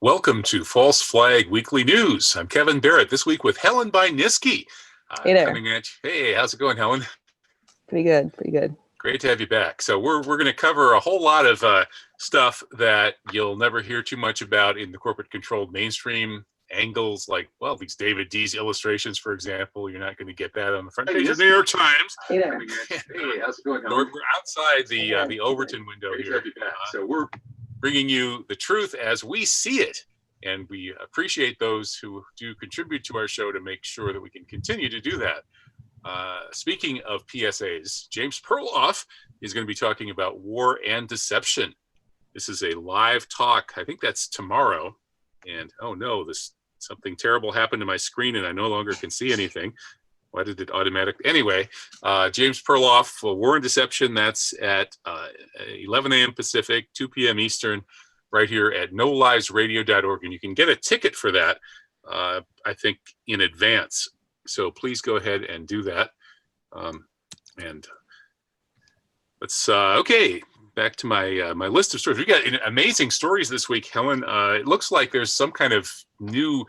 Welcome to False Flag Weekly News. I'm Kevin Barrett, this week with Helen Niski. Hey there. Coming at you. Hey, how's it going, Helen? Pretty good, pretty good. Great to have you back. So we're going to cover a whole lot of stuff that you'll never hear too much about in the corporate-controlled mainstream angles, like, well, these David D's illustrations, for example. You're not going to get that on the front page of the New York Times. Hey there. Hey, how's it going, Helen? We're outside the Overton window here. So we're bringing you the truth as we see it. And we appreciate those who do contribute to our show to make sure that we can continue to do that. Speaking of PSAs, James Perloff is going to be talking about war and deception. This is a live talk. I think that's tomorrow. And oh no, something terrible happened to my screen and I no longer can see anything. Why did it automatically? Anyway, James Perloff, War and Deception, that's at 11 a.m. Pacific, 2 p.m. Eastern, right here at nolivesradio.org. And you can get a ticket for that, I think, in advance. So please go ahead and do that. And let's, okay, back to my list of stories. We got amazing stories this week, Helen. It looks like there's some kind of new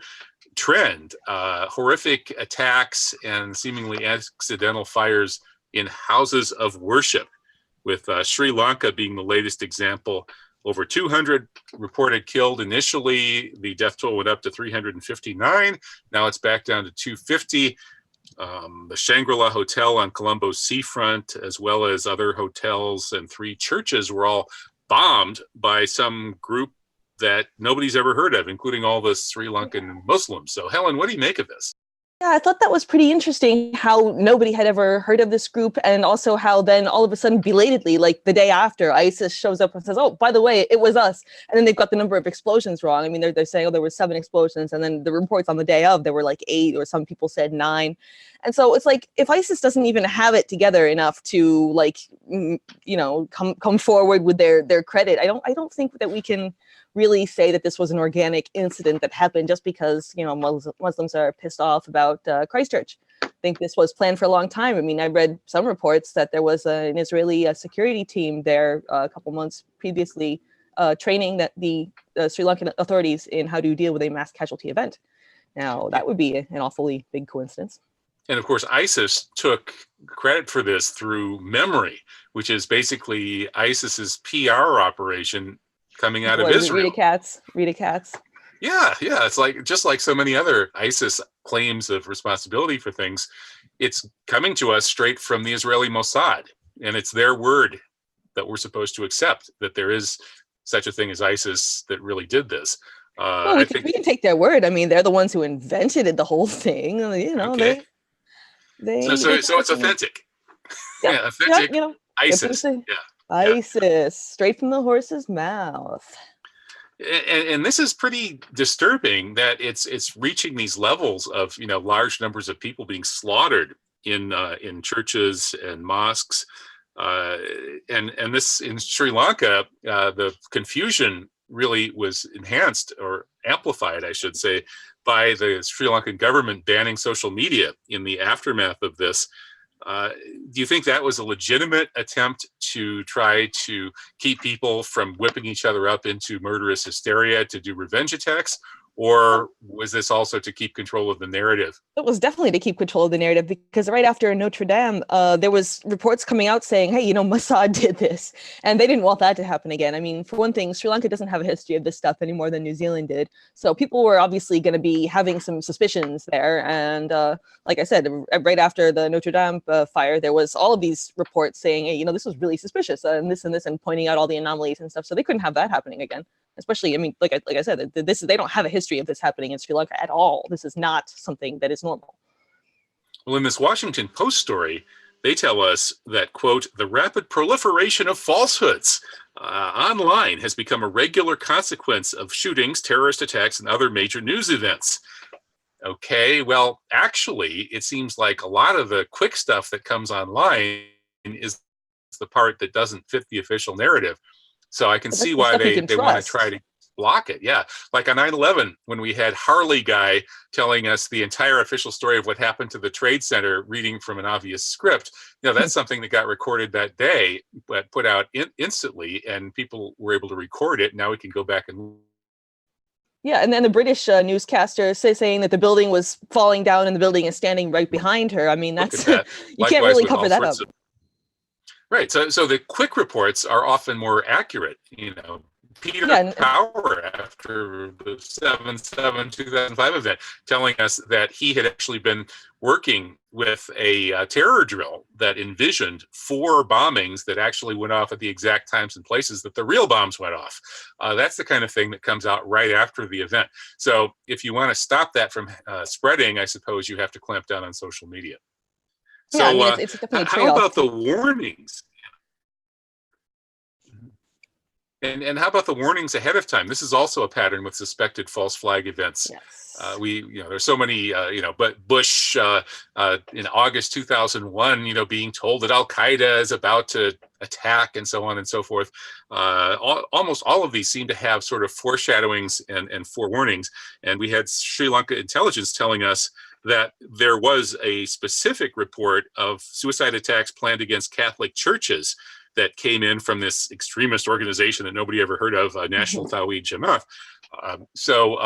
trend, horrific attacks and seemingly accidental fires in houses of worship, with Sri Lanka being the latest example. Over 200 reported killed initially. The death toll went up to 359. Now it's back down to 250. The Shangri-La Hotel on Colombo's seafront, as well as other hotels and 3 churches, were all bombed by some group that nobody's ever heard of, including all the Sri Lankan Muslims. So, Helen, what do you make of this? Yeah, I thought that was pretty interesting how nobody had ever heard of this group, and also how then all of a sudden, belatedly, like the day after, ISIS shows up and says, oh, by the way, it was us. And then they've got the number of explosions wrong. I mean, they're saying, oh, there were 7 explosions. And then the reports on the day of, there were like 8, or some people said 9. And so it's like, if ISIS doesn't even have it together enough to, like, come forward with their credit, I don't think that we can really say that this was an organic incident that happened just because, Muslims are pissed off about Christchurch. I think this was planned for a long time. I mean, I read some reports that there was an Israeli security team there a couple months previously training that the Sri Lankan authorities in how to deal with a mass casualty event. Now, that would be an awfully big coincidence. And of course, ISIS took credit for this through memory, which is basically ISIS's PR operation coming out of Israel. Rita Katz. Yeah. It's like, just like so many other ISIS claims of responsibility for things, it's coming to us straight from the Israeli Mossad. And it's their word that we're supposed to accept, that there is such a thing as ISIS that really did this. Well, we can take their word. I mean, they're the ones who invented the whole thing. Okay. So it's authentic. Yeah, authentic ISIS. ISIS, straight from the horse's mouth. And this is pretty disturbing that it's reaching these levels of large numbers of people being slaughtered in churches and mosques, and this in Sri Lanka, the confusion really was enhanced or amplified, I should say, by the Sri Lankan government banning social media in the aftermath of this. Do you think that was a legitimate attempt to try to keep people from whipping each other up into murderous hysteria to do revenge attacks? Or was this also to keep control of the narrative? It was definitely to keep control of the narrative, because right after Notre Dame, there was reports coming out saying, hey, Mossad did this, and they didn't want that to happen again. I mean, for one thing, Sri Lanka doesn't have a history of this stuff any more than New Zealand did. So people were obviously going to be having some suspicions there. And like I said, right after the Notre Dame fire, there was all of these reports saying, hey, this was really suspicious, and this, and pointing out all the anomalies and stuff. So they couldn't have that happening again. Especially, I mean, like I said, they don't have a history of this happening in Sri Lanka at all. This is not something that is normal. Well, in this Washington Post story, they tell us that, quote, the rapid proliferation of falsehoods online has become a regular consequence of shootings, terrorist attacks, and other major news events. Okay, well, actually, it seems like a lot of the quick stuff that comes online is the part that doesn't fit the official narrative. So I can see why they want to try to block it. Yeah. Like on 9/11, when we had Harley guy telling us the entire official story of what happened to the Trade Center, reading from an obvious script, that's something that got recorded that day, but put out instantly, and people were able to record it. Now we can go back and Yeah, and then the British newscaster saying that the building was falling down and the building is standing right behind her. I mean, Look at that's that. you can't Likewise really with cover all that up. sorts of right. So the quick reports are often more accurate. Peter Yeah, and Power after the 7/7/2005 event, telling us that he had actually been working with a terror drill that envisioned 4 bombings that actually went off at the exact times and places that the real bombs went off. That's the kind of thing that comes out right after the event. So if you want to stop that from spreading, I suppose you have to clamp down on social media. yeah, I So mean, it's definitely a how trade-off. about the warnings? And how about the warnings ahead of time? This is also a pattern with suspected false flag events. Yes. There's so many, but Bush in August 2001, being told that al-Qaeda is about to attack and so on and so forth. Almost all of these seem to have sort of foreshadowings and forewarnings. And we had Sri Lanka intelligence telling us that there was a specific report of suicide attacks planned against Catholic churches that came in from this extremist organization that nobody ever heard of, National Tawhid Jamaat. So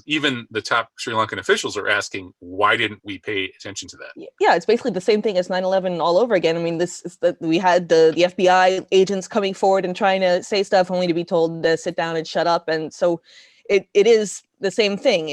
even the top Sri Lankan officials are asking, why didn't we pay attention to that? Yeah, it's basically the same thing as 9/11 all over again. I mean, this is we had the FBI agents coming forward and trying to say stuff only to be told to sit down and shut up. And so it is the same thing.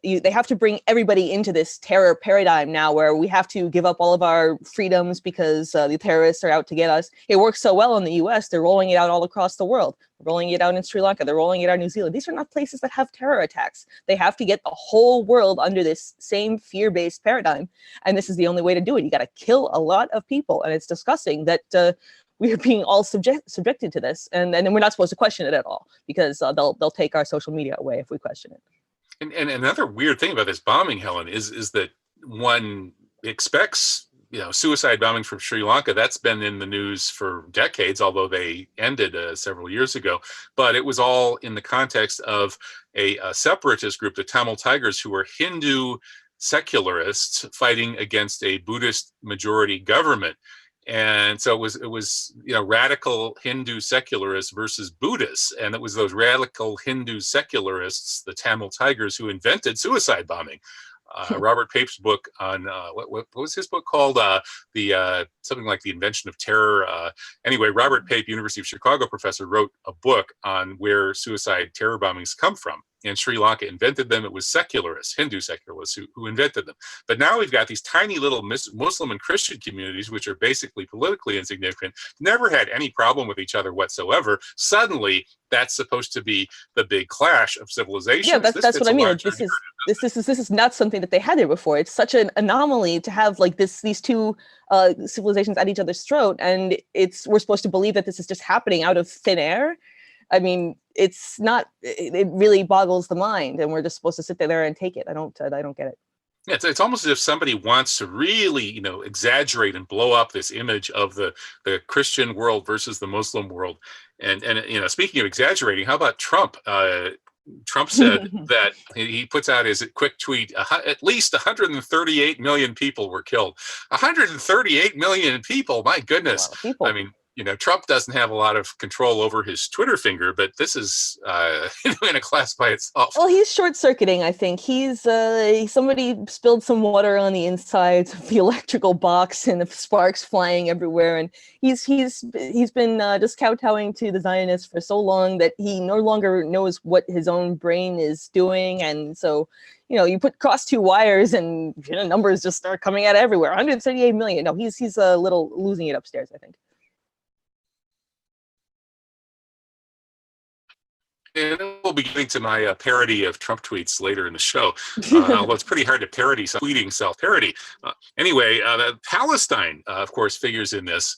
They have to bring everybody into this terror paradigm now where we have to give up all of our freedoms because the terrorists are out to get us. It works so well in the US, they're rolling it out all across the world. They're rolling it out in Sri Lanka, they're rolling it out in New Zealand. These are not places that have terror attacks. They have to get the whole world under this same fear-based paradigm. And this is the only way to do it. You got to kill a lot of people. And it's disgusting that we are being all subjected to this, and then we're not supposed to question it at all because they'll take our social media away if we question it. And another weird thing about this bombing, Helen, is that one expects suicide bombing from Sri Lanka. That's been in the news for decades, although they ended several years ago. But it was all in the context of a separatist group, the Tamil Tigers, who were Hindu secularists fighting against a Buddhist majority government. And so it was radical Hindu secularists versus Buddhists, and it was those radical Hindu secularists, the Tamil Tigers, who invented suicide bombing. Robert Pape's book on what was his book called? Something like The Invention of Terror. Anyway, Robert Pape, University of Chicago professor, wrote a book on where suicide terror bombings come from. And Sri Lanka invented them. It was secularists, Hindu secularists, who invented them. But now we've got these tiny little Muslim and Christian communities, which are basically politically insignificant, never had any problem with each other whatsoever. Suddenly, that's supposed to be the big clash of civilizations. Yeah, that's what I mean. This is not something that they had there before. It's such an anomaly to have like these two civilizations at each other's throat, and we're supposed to believe that this is just happening out of thin air. I mean, it's not. It really boggles the mind, and we're just supposed to sit there and take it. I don't get it. Yeah, it's almost as if somebody wants to really, exaggerate and blow up this image of the Christian world versus the Muslim world. And speaking of exaggerating, how about Trump? Trump said that he puts out his quick tweet, at least 138 million people were killed. 138 million people, my goodness. I mean, Trump doesn't have a lot of control over his Twitter finger, but this is in a class by itself. Well, he's short-circuiting, I think. He's somebody spilled some water on the inside of the electrical box and the sparks flying everywhere. And he's been just kowtowing to the Zionists for so long that he no longer knows what his own brain is doing. And so, you cross 2 wires and numbers just start coming out everywhere. 138 million. No, he's a little losing it upstairs, I think. And we'll be getting to my parody of Trump tweets later in the show, although it's pretty hard to parody tweeting self-parody. Anyway, Palestine, of course, figures in this.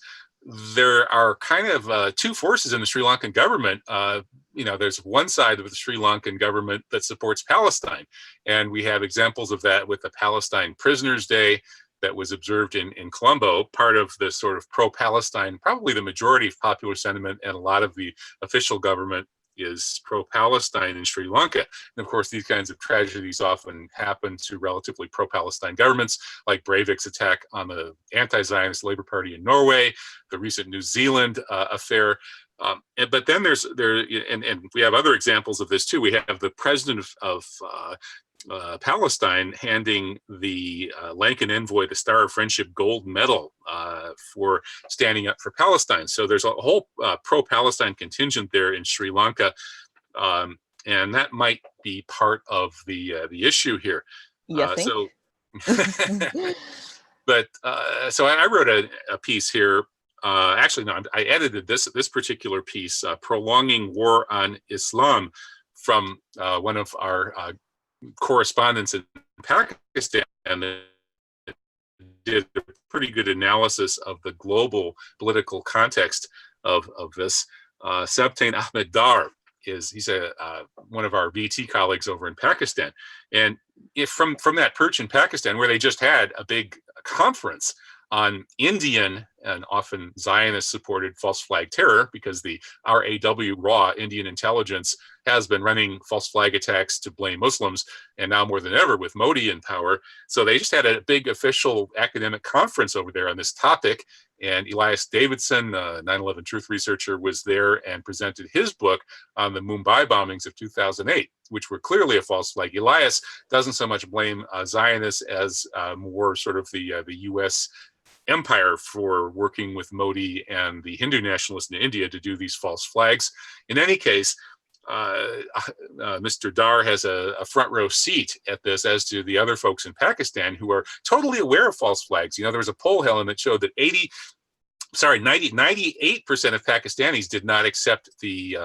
There are kind of 2 forces in the Sri Lankan government. There's one side of the Sri Lankan government that supports Palestine, and we have examples of that with the Palestine Prisoners' Day that was observed in Colombo, part of the sort of pro-Palestine, probably the majority of popular sentiment, and a lot of the official government is pro-Palestine in Sri Lanka. And of course, these kinds of tragedies often happen to relatively pro-Palestine governments, like Breivik's attack on the anti-Zionist Labour Party in Norway, the recent New Zealand affair. But then and we have other examples of this too. We have the president of Palestine handing the Lankan envoy the Star of Friendship gold medal for standing up for Palestine. So there's a whole pro-Palestine contingent there in Sri Lanka, and that might be part of the issue here. You think? But so I wrote a piece here. Actually, no, I edited this particular piece, prolonging war on Islam, from one of our correspondents in Pakistan, that did a pretty good analysis of the global political context of this. Sabtain Ahmed Dar he's one of our VT colleagues over in Pakistan, and if from that perch in Pakistan, where they just had a big conference on Indian and often Zionist-supported false flag terror, because the RAW, Indian intelligence, has been running false flag attacks to blame Muslims, and now more than ever with Modi in power. So they just had a big official academic conference over there on this topic, and Elias Davidson, 9/11 truth researcher, was there and presented his book on the Mumbai bombings of 2008, which were clearly a false flag. Elias doesn't so much blame Zionists as more sort of the U.S. empire for working with Modi and the Hindu nationalists in India to do these false flags. In any case, Mr. Dar has a front row seat at this, as do the other folks in Pakistan who are totally aware of false flags. You know, there was a poll, Helen, that showed that 98% of Pakistanis did not accept the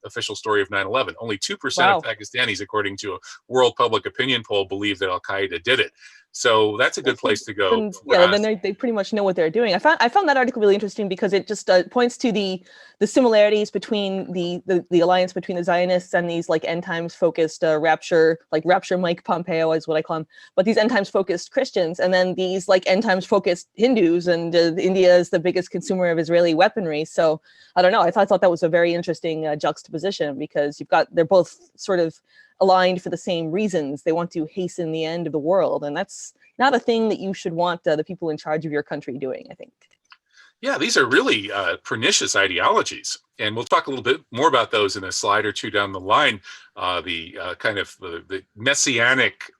official story of 9/11. Only 2% of Pakistanis, according to a world public opinion poll, believe that Al-Qaeda did it. So that's a good place to go. Then they pretty much know what they're doing. I found that article really interesting because it just points to the similarities between the alliance between the Zionists and these like end times focused rapture Mike Pompeo is what I call him, but these end times focused Christians, and then these like end times focused Hindus, and India is the biggest consumer of Israeli weaponry. So I don't know. I thought that was a very interesting juxtaposition, because they're both sort of aligned for the same reasons. They want to hasten the end of the world, and that's not a thing that you should want the people in charge of your country doing, I think. Yeah, these are really pernicious ideologies, and we'll talk a little bit more about those in a slide or two down the line. The messianic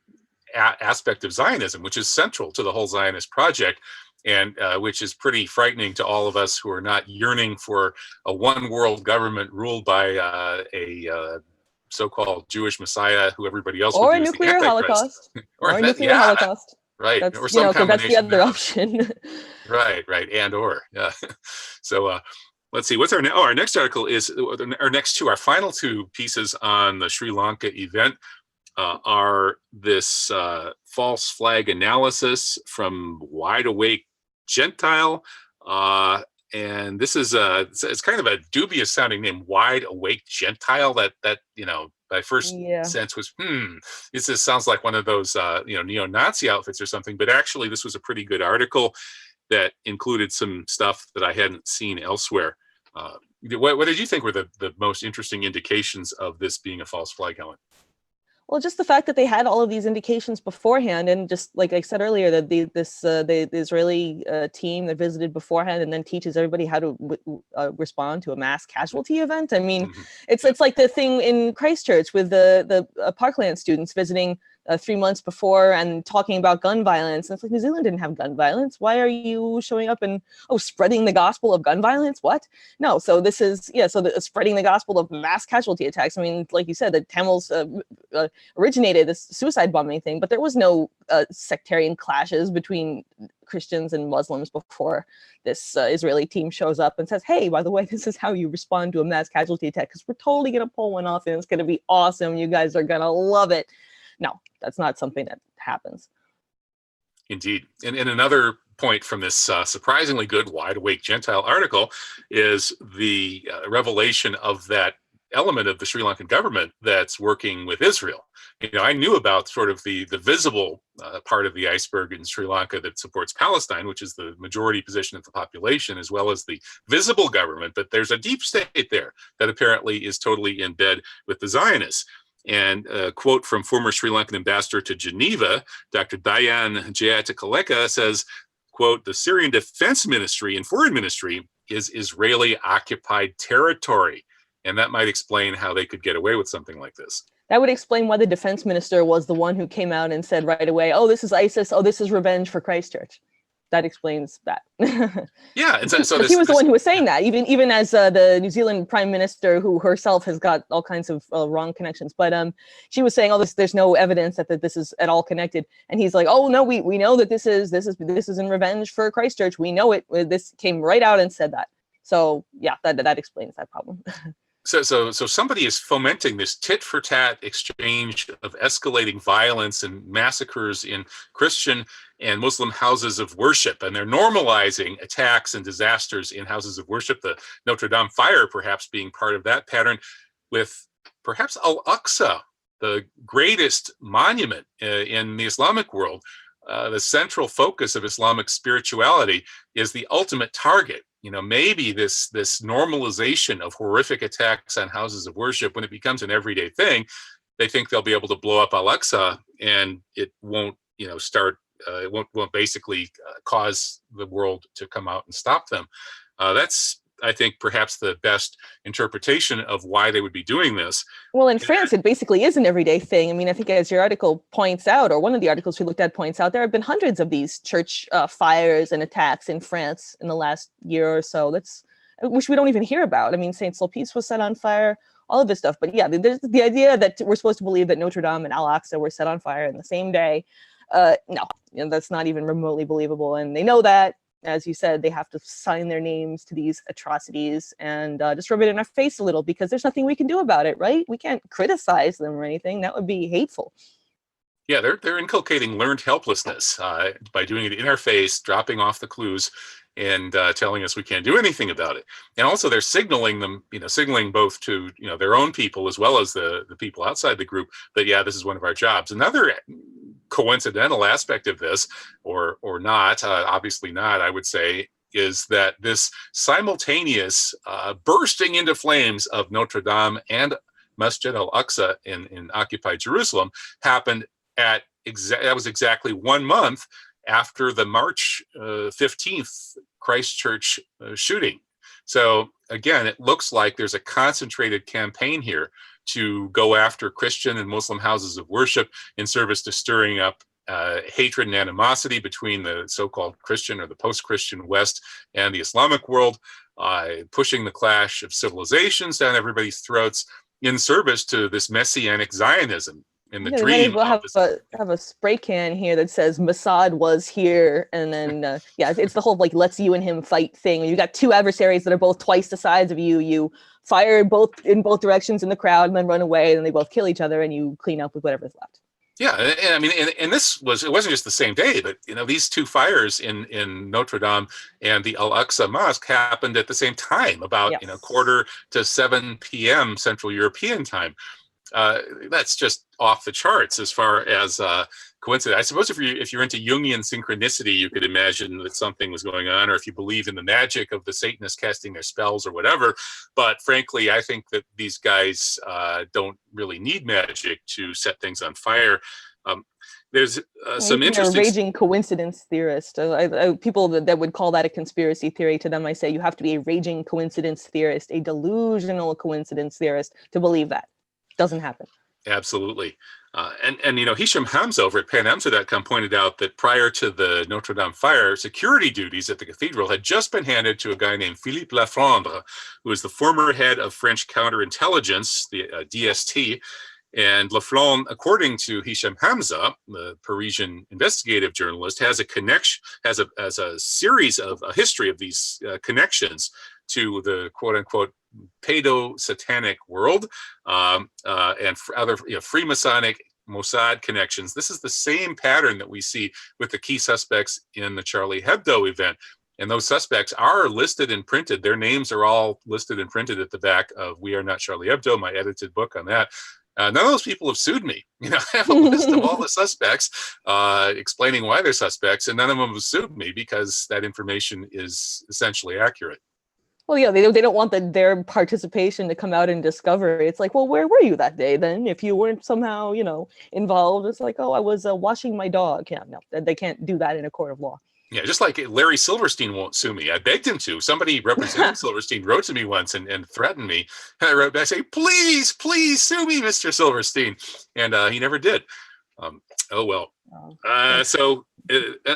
aspect of Zionism, which is central to the whole Zionist project, and which is pretty frightening to all of us who are not yearning for a one world government ruled by a so-called Jewish Messiah who everybody else or would a nuclear holocaust. or a nuclear holocaust. Right. That's, or some combination. That's the other option. Right. Yeah. So let's see. What's our next article is our final two pieces on the Sri Lanka event are this false flag analysis from Wide Awake Gentile. And this is it's kind of a dubious sounding name, Wide Awake Gentile. That my first sense was, this sounds like one of those neo-Nazi outfits or something. But actually, this was a pretty good article that included some stuff that I hadn't seen elsewhere. What did you think were the most interesting indications of this being a false flag, Helen? Well, just the fact that they had all of these indications beforehand, and just like I said earlier, that the Israeli team that visited beforehand and then teaches everybody how to respond to a mass casualty event. I mean, it's like the thing in Christchurch with the Parkland students visiting 3 months before and talking about gun violence. And it's like, New Zealand didn't have gun violence. Why are you showing up and spreading the gospel of gun violence? What? No. So this is spreading the gospel of mass casualty attacks. I mean, like you said, the Tamils originated this suicide bombing thing, but there was no sectarian clashes between Christians and Muslims before this Israeli team shows up and says, hey, by the way, this is how you respond to a mass casualty attack, because we're totally going to pull one off and it's going to be awesome. You guys are going to love it. No, that's not something that happens. Indeed. And another point from this surprisingly good Wide Awake Gentile article is the revelation of that element of the Sri Lankan government that's working with Israel. I knew about sort of the visible part of the iceberg in Sri Lanka that supports Palestine, which is the majority position of the population, as well as the visible government. But there's a deep state there that apparently is totally in bed with the Zionists. And a quote from former Sri Lankan ambassador to Geneva, Dr. Dayan Jayatikaleka, says, quote, the Syrian Defense Ministry and Foreign Ministry is Israeli occupied territory. And that might explain how they could get away with something like this. That would explain why the defense minister was the one who came out and said right away, oh, this is ISIS. Oh, this is revenge for Christchurch. That explains that. Yeah, and so he was the one who was saying that, even as the New Zealand prime minister, who herself has got all kinds of wrong connections. But she was saying, oh, there's no evidence that this is at all connected. And he's like, oh no, we know that this is in revenge for Christchurch. We know it. This came right out and said that. So yeah, that explains that problem. So somebody is fomenting this tit for tat exchange of escalating violence and massacres in Christian and Muslim houses of worship, and they're normalizing attacks and disasters in houses of worship. The Notre Dame fire perhaps being part of that pattern, with perhaps al-Aqsa, the greatest monument in the Islamic world. The central focus of Islamic spirituality is the ultimate target. You know, maybe this normalization of horrific attacks on houses of worship, when it becomes an everyday thing, they think they'll be able to blow up al-Aqsa, and it won't, it won't basically cause the world to come out and stop them. That's, I think, perhaps the best interpretation of why they would be doing this. Well, in France, it basically is an everyday thing. I mean, I think as your article points out, or one of the articles we looked at points out, there have been hundreds of these church fires and attacks in France in the last year or so. Which we don't even hear about. I mean, St. Sulpice was set on fire, all of this stuff. But yeah, there's the idea that we're supposed to believe that Notre Dame and al-Aqsa were set on fire in the same day. No, that's not even remotely believable. And they know that. As you said, they have to sign their names to these atrocities and just rub it in our face a little, because there's nothing we can do about it, right? We can't criticize them or anything. That would be hateful. Yeah, they're inculcating learned helplessness by doing it in our face, dropping off the clues, and telling us we can't do anything about it. And also they're signaling both to their own people as well as the people outside the group that, yeah, this is one of our jobs. Another coincidental aspect of this, or not, obviously not, I would say, is that this simultaneous bursting into flames of Notre Dame and Masjid al-Aqsa in occupied Jerusalem happened that was exactly 1 month after the March 15th Christchurch shooting. So again, it looks like there's a concentrated campaign here to go after Christian and Muslim houses of worship in service to stirring up hatred and animosity between the so-called Christian or the post-Christian West and the Islamic world, pushing the clash of civilizations down everybody's throats in service to this messianic Zionism. In the dream, we'll have a spray can here that says Mossad was here, and then it's the whole like let's you and him fight thing. You got two adversaries that are both twice the size of you. You fire in both directions in the crowd, and then run away, and they both kill each other, and you clean up with whatever's left. Yeah, and I mean, and it wasn't just the same day, but these two fires in Notre Dame and the Al-Aqsa Mosque happened at the same time, about 6:45 p.m. Central European time. That's just off the charts as far as coincidence. I suppose if you're into Jungian synchronicity, you could imagine that something was going on, or if you believe in the magic of the Satanists casting their spells or whatever. But frankly, I think that these guys don't really need magic to set things on fire. There's some interesting... You're a raging coincidence theorist. People that would call that a conspiracy theory, to them I say you have to be a raging coincidence theorist, a delusional coincidence theorist to believe that. Doesn't happen. Absolutely. And Hisham Hamza over at panamsa.com pointed out that prior to the Notre Dame fire, security duties at the cathedral had just been handed to a guy named Philippe Lafondre, who is the former head of French counterintelligence, the DST. And Lafondre, according to Hisham Hamza, the Parisian investigative journalist, has a series of a history of these connections to the quote-unquote pedo-satanic world and other Freemasonic Mossad connections. This is the same pattern that we see with the key suspects in the Charlie Hebdo event. And those suspects are listed and printed. Their names are all listed and printed at the back of We Are Not Charlie Hebdo, my edited book on that. None of those people have sued me. I have a list of all the suspects explaining why they're suspects, and none of them have sued me because that information is essentially accurate. Well, yeah, they don't want their participation to come out in discovery. It's like, well, where were you that day then? If you weren't somehow, involved, it's like, oh, I was washing my dog. Yeah, no, they can't do that in a court of law. Yeah, just like Larry Silverstein won't sue me. I begged him to. Somebody representing Silverstein wrote to me once and threatened me. And I wrote back, say, please, please sue me, Mr. Silverstein. And he never did. Oh, well.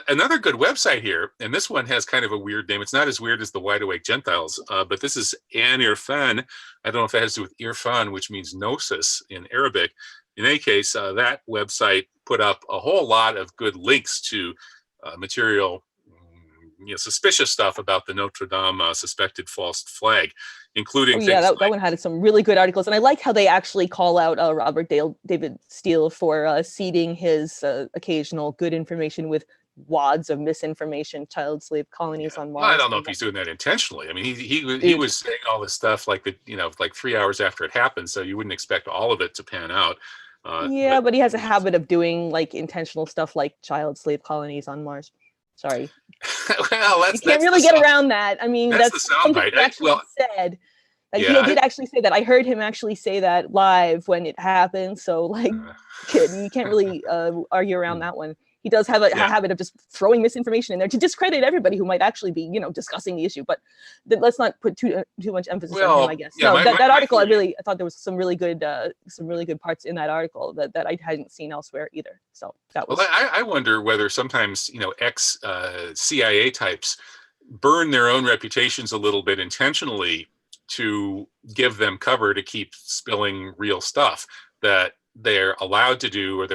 Another good website here, and this one has kind of a weird name. It's not as weird as the Wide Awake Gentiles, but this is An Irfan. I don't know if that has to do with Irfan, which means gnosis in Arabic. In any case, that website put up a whole lot of good links to material, suspicious stuff about the Notre Dame suspected false flag, including that one had some really good articles, and I like how they actually call out Robert David Steele for seeding his occasional good information with wads of misinformation, child slave colonies on Mars. Well, I don't know if he's doing that intentionally. I mean, he was saying all this stuff like 3 hours after it happened, so you wouldn't expect all of it to pan out. But he has a habit of doing like intentional stuff like child slave colonies on Mars. Sorry. Well, you can't really get around that. I mean, that's the soundbite. He actually said. Like, he did actually say that. I heard him actually say that live when it happened. So, like, you can't really argue around that one. He does have a habit of just throwing misinformation in there to discredit everybody who might actually be, discussing the issue. But let's not put too much emphasis on him, I guess. Yeah, that article, I thought there was some really good parts in that article that I hadn't seen elsewhere either. So that was. Well, I wonder whether sometimes ex CIA types burn their own reputations a little bit intentionally to give them cover to keep spilling real stuff that they're allowed to do, or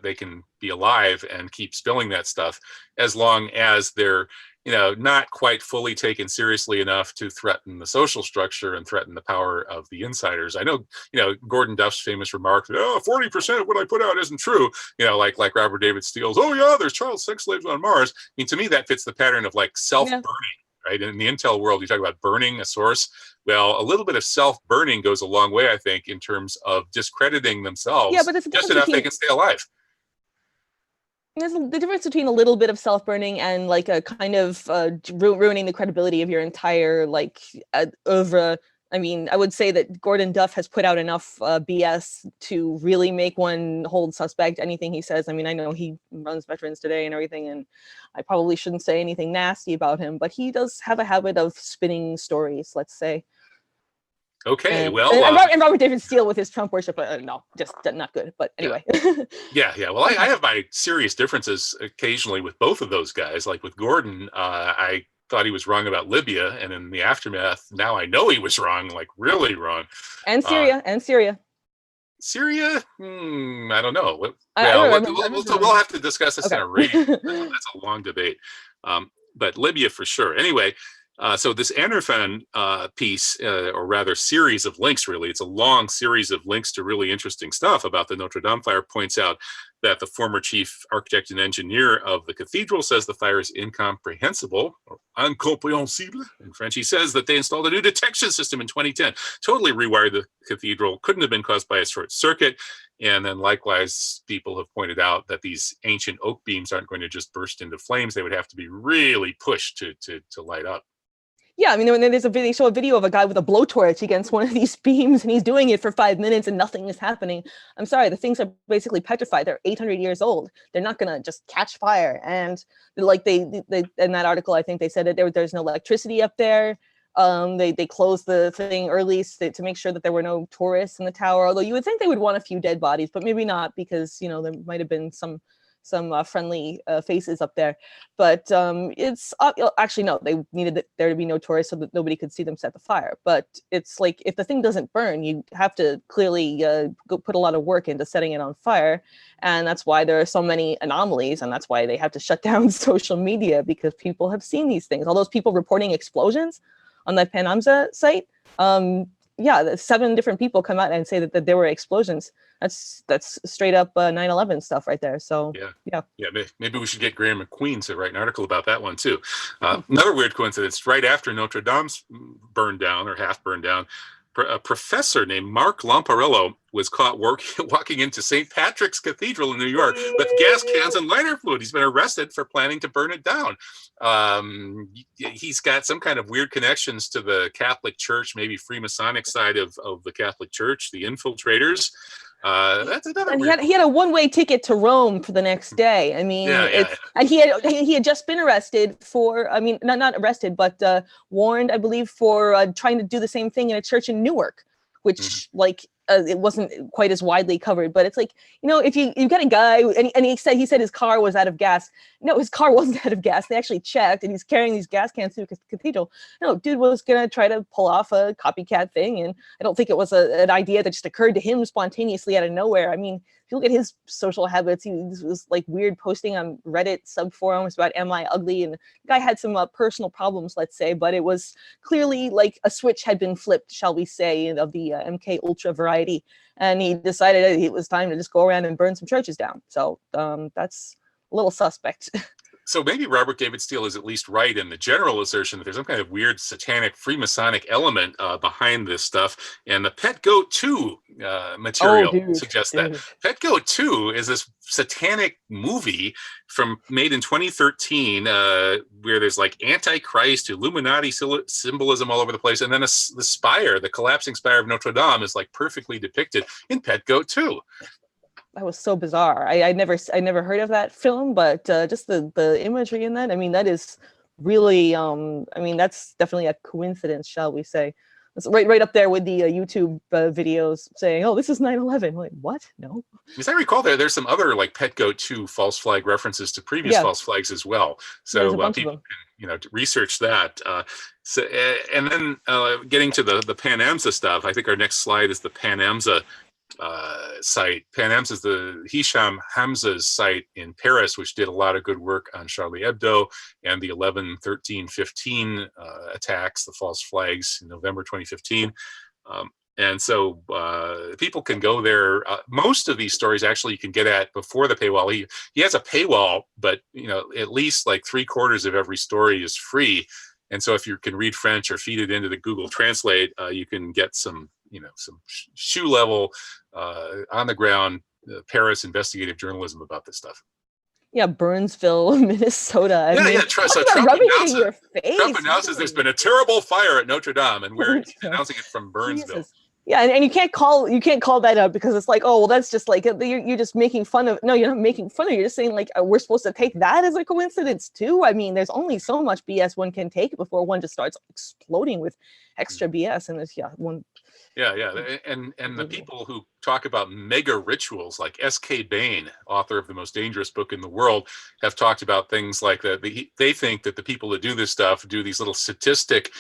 they can be alive and keep spilling that stuff as long as they're not quite fully taken seriously enough to threaten the social structure and threaten the power of the insiders. I know Gordon Duff's famous remark that 40% of what I put out isn't true, like Robert David Steele's, there's child sex slaves on Mars. I mean, to me that fits the pattern of like self-burning. Right? In the intel world, you talk about burning a source. Well, a little bit of self-burning goes a long way, I think, in terms of discrediting themselves but just enough they can stay alive. There's the difference between a little bit of self-burning and like a kind of ruining the credibility of your entire oeuvre. I mean, I would say that Gordon Duff has put out enough BS to really make one hold suspect anything he says. I mean, I know he runs Veterans Today and everything, and I probably shouldn't say anything nasty about him, but he does have a habit of spinning stories, let's say. Okay, and Robert David Steele with his Trump worship, no, just not good. But anyway. Yeah. Well, I have my serious differences occasionally with both of those guys. Like with Gordon, I thought he was wrong about Libya, and in the aftermath, now I know he was wrong, like really wrong. And Syria, Syria? I don't know. We'll have to discuss this in a radio. That's a long debate. But Libya for sure. Anyway, so this Anerfan piece, or rather series of links, really, it's a long series of links to really interesting stuff about the Notre Dame fire, points out that the former chief architect and engineer of the cathedral says the fire is incomprehensible, or incompréhensible in French. He says that they installed a new detection system in 2010, totally rewired the cathedral, couldn't have been caused by a short circuit. And then likewise, people have pointed out that these ancient oak beams aren't going to just burst into flames. They would have to be really pushed to light up. Yeah, I mean, they show a video of a guy with a blowtorch against one of these beams, and he's doing it for 5 minutes and nothing is happening. I'm sorry, the things are basically petrified. They're 800 years old. They're not gonna just catch fire. And like they in that article, I think they said that there's no electricity up there. They closed the thing early to make sure that there were no tourists in the tower. Although you would think they would want a few dead bodies, but maybe not, because there might have been some friendly faces up there. But it's actually, no, they needed there to be no tourists so that nobody could see them set the fire. But it's like, if the thing doesn't burn, you have to clearly go put a lot of work into setting it on fire. And that's why there are so many anomalies, and that's why they have to shut down social media, because people have seen these things. All those people reporting explosions on that Panamza site, 7 different people come out and say that there were explosions. That's straight up 9/11 stuff right there. So yeah. Maybe we should get Graham McQueen to write an article about that one too. Another weird coincidence: right after Notre Dame's burned down, or half burned down, a professor named Mark Lamparello was caught walking into St. Patrick's Cathedral in New York with gas cans and lighter fluid. He's been arrested for planning to burn it down. He's got some kind of weird connections to the Catholic Church, maybe Freemasonic side of the Catholic Church, the infiltrators. That's another And weird. he had a one-way ticket to Rome for the next day. I mean, and he had just been arrested for, I mean, not arrested, but warned, I believe, for trying to do the same thing in a church in Newark, which it wasn't quite as widely covered. But it's like, if you've got a guy, and he said his car was out of gas. No, his car wasn't out of gas. They actually checked, and he's carrying these gas cans through the cathedral. No, dude was gonna try to pull off a copycat thing, and I don't think it was an idea that just occurred to him spontaneously out of nowhere. I mean, if you look at his social habits, he was like weird posting on Reddit subforums about "Am I ugly?" and the guy had some personal problems, let's say, but it was clearly like a switch had been flipped, shall we say, of the MK Ultra variety, and he decided it was time to just go around and burn some churches down. So that's a little suspect. So maybe Robert David Steele is at least right in the general assertion that there's some kind of weird satanic Freemasonic element behind this stuff. And the Pet Goat 2 material suggests that. Pet Goat 2 is this satanic movie made in 2013 where there's like Antichrist, Illuminati symbolism all over the place. And then the spire, the collapsing spire of Notre Dame is like perfectly depicted in Pet Goat 2. That was so bizarre. I never heard of that film, but just the imagery in that, I mean, that is really, I mean, that's definitely a coincidence, shall we say. It's right up there with the YouTube videos saying, "Oh, this is 9/11." Like, what? No. As I recall, there's some other like Pet Goat 2 false flag references to previous false flags as well. So people can, research that. And then getting to the Pan Amsa stuff, I think our next slide is the Pan Amsa site. Pan Amsa is the Hisham Hamza's site in Paris, which did a lot of good work on Charlie Hebdo and the 11, 13, 15 attacks, the false flags in November 2015. And so people can go there. Most of these stories actually you can get at before the paywall. He has a paywall, but at least like 3/4 of every story is free. And so if you can read French or feed it into the Google Translate, you can get some shoe level on the ground Paris investigative journalism about this stuff. Yeah, Burnsville, Minnesota. So Trump announces there's been a terrible fire at Notre Dame, and we're announcing it from Burnsville. Jesus. Yeah, and you can't call that up because it's like, oh, well, that's just like you're just making fun of. No, you're not making fun of. You're just saying like we're supposed to take that as a coincidence too. I mean, there's only so much BS one can take before one just starts exploding with extra BS, and it's one. Yeah, and the people who talk about mega rituals, like S.K. Bain, author of the most dangerous book in the world, have talked about things like that. They think that the people that do this stuff do these little sadistic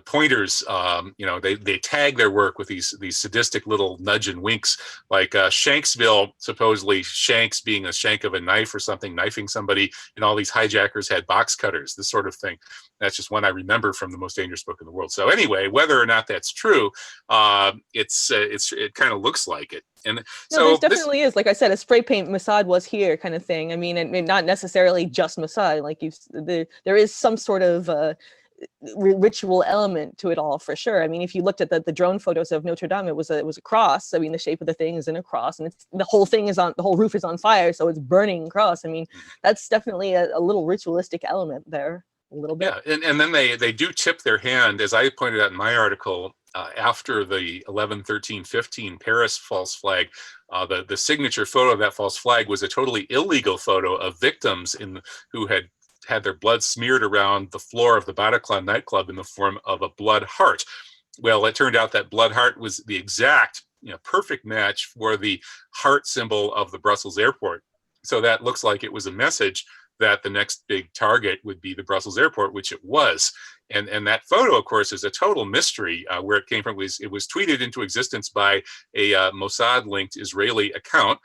pointers. They tag their work with these sadistic little nudge and winks, like Shanksville, supposedly Shanks being a shank of a knife or something, knifing somebody, and all these hijackers had box cutters, this sort of thing. That's just one I remember from the most dangerous book in the world. So anyway, whether or not that's true, it kind of looks like it. And so there definitely is, like I said, a spray paint Mossad was here kind of thing. I mean, and not necessarily just Mossad. Like there is some sort of ritual element to it all for sure. I mean, if you looked at the drone photos of Notre Dame, it was a cross. I mean, the shape of the thing is in a cross, and the whole roof is on fire, so it's burning cross. I mean, that's definitely a little ritualistic element there. A little bit. Yeah, and then they do tip their hand, as I pointed out in my article, after the 11, 13, 15 Paris false flag. The signature photo of that false flag was a totally illegal photo of victims who had their blood smeared around the floor of the Bataclan nightclub in the form of a blood heart. Well, it turned out that blood heart was the exact perfect match for the heart symbol of the Brussels airport. So that looks like it was a message that the next big target would be the Brussels airport, which it was. And that photo, of course, is a total mystery. Where it came from it was tweeted into existence by a Mossad-linked Israeli account.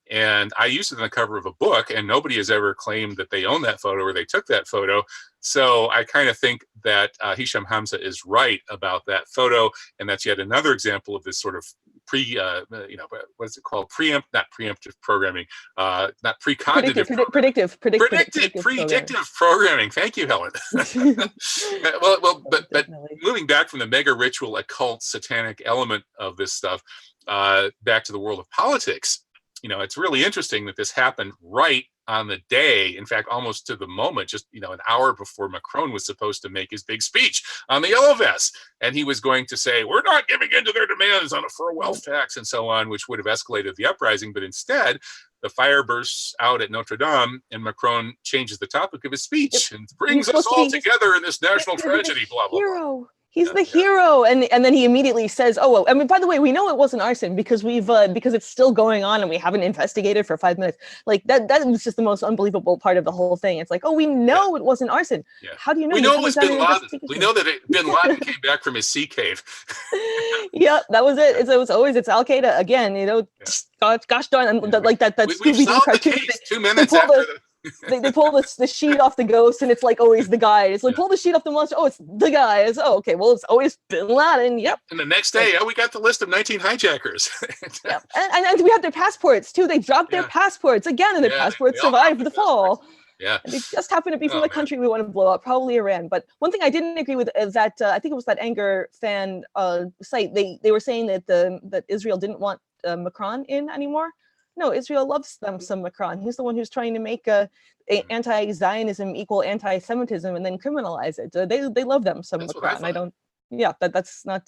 And I used it on the cover of a book, and nobody has ever claimed that they own that photo or they took that photo. So I kind of think that Hisham Hamza is right about that photo, and that's yet another example of this sort of what is it called? Not preemptive programming, not precognitive. Predictive programming. Thank you, Helen. But moving back from the mega ritual, occult, satanic element of this stuff, back to the world of politics. It's really interesting that this happened right on the day, in fact, almost to the moment, just an hour before Macron was supposed to make his big speech on the yellow vests. And he was going to say, we're not giving in to their demands on a fur wealth tax and so on, which would have escalated the uprising. But instead, the fire bursts out at Notre Dame, and Macron changes the topic of his speech and brings us all together in this national tragedy, blah, blah, blah. He's the hero, and then he immediately says, "Oh, well, I mean, by the way, we know it wasn't arson because because it's still going on and we haven't investigated for 5 minutes." Like that was just the most unbelievable part of the whole thing. It's like, oh, we know it wasn't arson. Yeah. How do you know? We know it was Bin Laden. We know that Bin Laden came back from his sea cave. Yeah, that was it. It's Al Qaeda again. Gosh darn, like that Scooby-Doo cartoon. 2 minutes after they pull the sheet off the ghost, and it's like always the guy. It's like pull the sheet off the monster. Oh, it's the guy. It's okay. Well, it's always Bin Laden. Yep. And the next day, we got the list of 19 hijackers. Yeah, and we have their passports too. They dropped their passports again, and their passports survived the fall. Yeah, and they just happen to be from the country we want to blow up, probably Iran. But one thing I didn't agree with is that I think it was that Anger fan site. They were saying that Israel didn't want Macron in anymore. No, Israel loves them some Macron. He's the one who's trying to make anti-Zionism equal anti-Semitism and then criminalize it. They love them some Macron. I don't. Yeah, that's not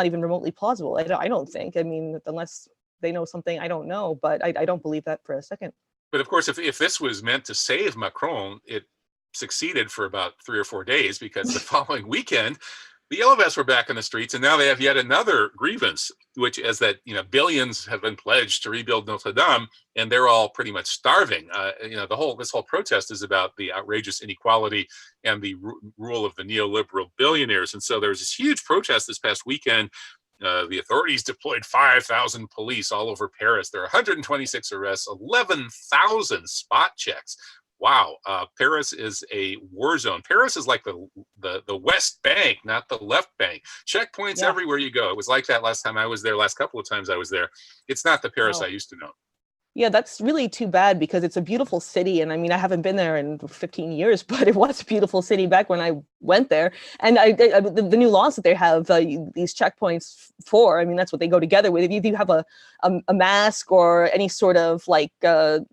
even remotely plausible. I don't think. I mean, unless they know something I don't know, but I don't believe that for a second. But of course, if this was meant to save Macron, it succeeded for about 3 or 4 days, because the following weekend, the yellow vests were back in the streets, and now they have yet another grievance, which is that billions have been pledged to rebuild Notre Dame, and they're all pretty much starving. This whole protest is about the outrageous inequality and the rule of the neoliberal billionaires. And so there was this huge protest this past weekend. The authorities deployed 5,000 police all over Paris. There are 126 arrests, 11,000 spot checks. Wow, Paris is a war zone. Paris is like the West Bank, not the left bank. Checkpoints everywhere you go. It was like that last time I was there, last couple of times I was there. It's not the Paris I used to know. Yeah, that's really too bad, because it's a beautiful city. And I mean, I haven't been there in 15 years, but it was a beautiful city back when I went there. And the new laws that they have, these checkpoints for, I mean, that's what they go together with. If you have a mask or any sort of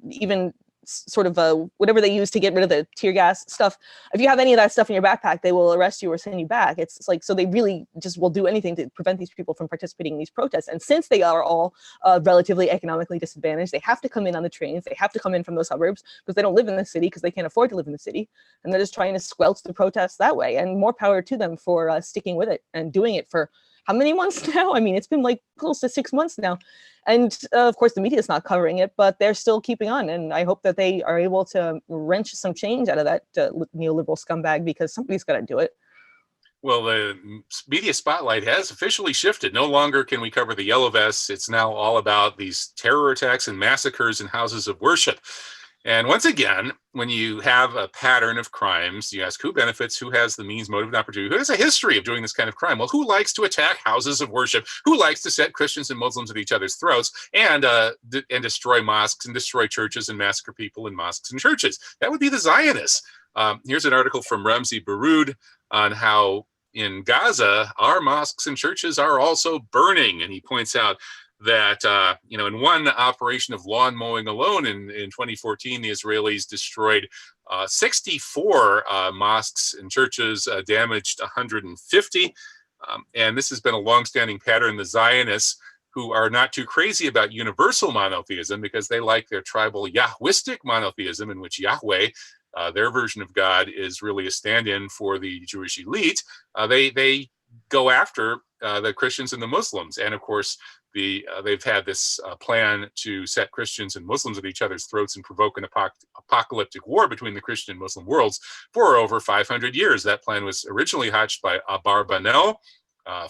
even sort of whatever they use to get rid of the tear gas stuff, if you have any of that stuff in your backpack, they will arrest you or send you back. It's like, so they really just will do anything to prevent these people from participating in these protests. And since they are all relatively economically disadvantaged, they have to come in on the trains, they have to come in from those suburbs, because they don't live in the city, because they can't afford to live in the city, and they're just trying to squelch the protests that way. And more power to them for sticking with it and doing it for how many months now? I mean, it's been like close to 6 months now. And of course, the media is not covering it, but they're still keeping on. And I hope that they are able to wrench some change out of that neoliberal scumbag, because somebody's got to do it. Well, the media spotlight has officially shifted. No longer can we cover the yellow vests. It's now all about these terror attacks and massacres in houses of worship. And once again, when you have a pattern of crimes, you ask who benefits, who has the means, motive, and opportunity, who has a history of doing this kind of crime? Well, who likes to attack houses of worship? Who likes to set Christians and Muslims at each other's throats and destroy mosques and destroy churches and massacre people in mosques and churches? That would be the Zionists. Here's an article from Ramzi Baroud on how in Gaza, our mosques and churches are also burning. And he points out that, in one operation of lawn mowing alone in 2014, the Israelis destroyed 64 mosques and churches, damaged 150. And this has been a longstanding pattern. The Zionists, who are not too crazy about universal monotheism, because they like their tribal Yahwistic monotheism, in which Yahweh, their version of God, is really a stand-in for the Jewish elite, they go after the Christians and the Muslims. And of course, they've had this plan to set Christians and Muslims at each other's throats and provoke an apocalyptic war between the Christian and Muslim worlds for over 500 years. That plan was originally hatched by Abarbanel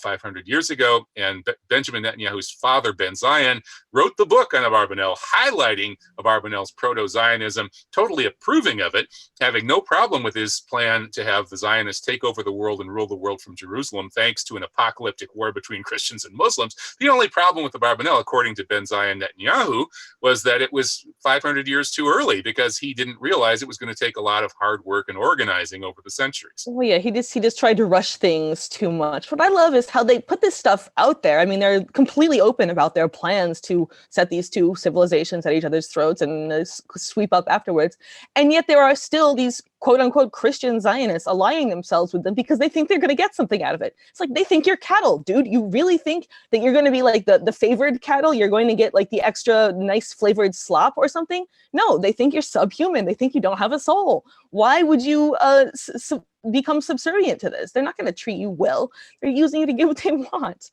500 years ago, and Benjamin Netanyahu's father, Ben Zion, wrote the book on Abarbanel, highlighting Abarbanel's proto-Zionism, totally approving of it, having no problem with his plan to have the Zionists take over the world and rule the world from Jerusalem, thanks to an apocalyptic war between Christians and Muslims. The only problem with Abarbanel, according to Ben Zion Netanyahu, was that it was 500 years too early, because he didn't realize it was going to take a lot of hard work and organizing over the centuries. Well, yeah, he just tried to rush things too much. What I love love is how they put this stuff out there. I mean, they're completely open about their plans to set these two civilizations at each other's throats and sweep up afterwards. And yet there are still these quote unquote Christian Zionists aligning themselves with them because they think they're going to get something out of it. It's like, they think you're cattle, dude. You really think that you're going to be like the favored cattle? You're going to get like the extra nice flavored slop or something? No, they think you're subhuman. They think you don't have a soul. Why would you become subservient to this? They're not going to treat you well. They're using you to get what they want.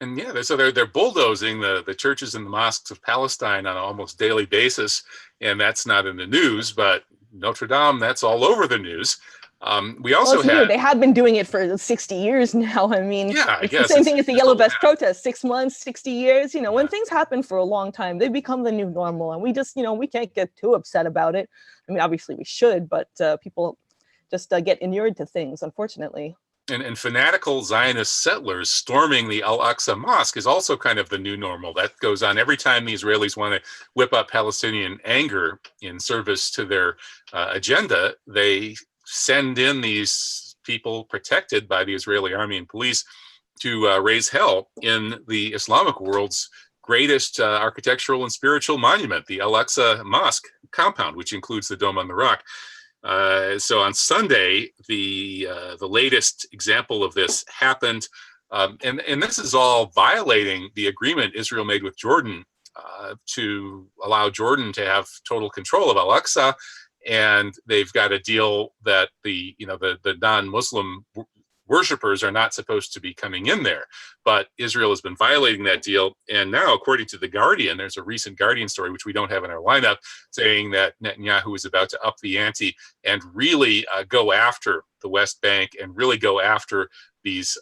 And yeah, so they're bulldozing the churches and the mosques of Palestine on an almost daily basis, and that's not in the news, but Notre Dame, that's all over the news. We also they have been doing it for 60 years now. I mean, yeah, it's the same thing as the Yellow Vest protest, 6 months, 60 years. You know, when things happen for a long time, they become the new normal, and we just, we can't get too upset about it. I mean, obviously we should, but people just get inured to things, unfortunately. And fanatical Zionist settlers storming the al-Aqsa mosque is also kind of the new normal. That goes on every time the Israelis want to whip up Palestinian anger in service to their agenda. They send in these people protected by the Israeli army and police to raise hell in the Islamic world's greatest architectural and spiritual monument, the Al-Aqsa Mosque compound, which includes the Dome on the Rock. So on Sunday, the latest example of this happened, and this is all violating the agreement Israel made with Jordan to allow Jordan to have total control of Al-Aqsa, and they've got a deal that the non-Muslim worshippers are not supposed to be coming in there. But Israel has been violating that deal. And now, according to The Guardian, there's a recent Guardian story, which we don't have in our lineup, saying that Netanyahu is about to up the ante and really go after the West Bank and really go after these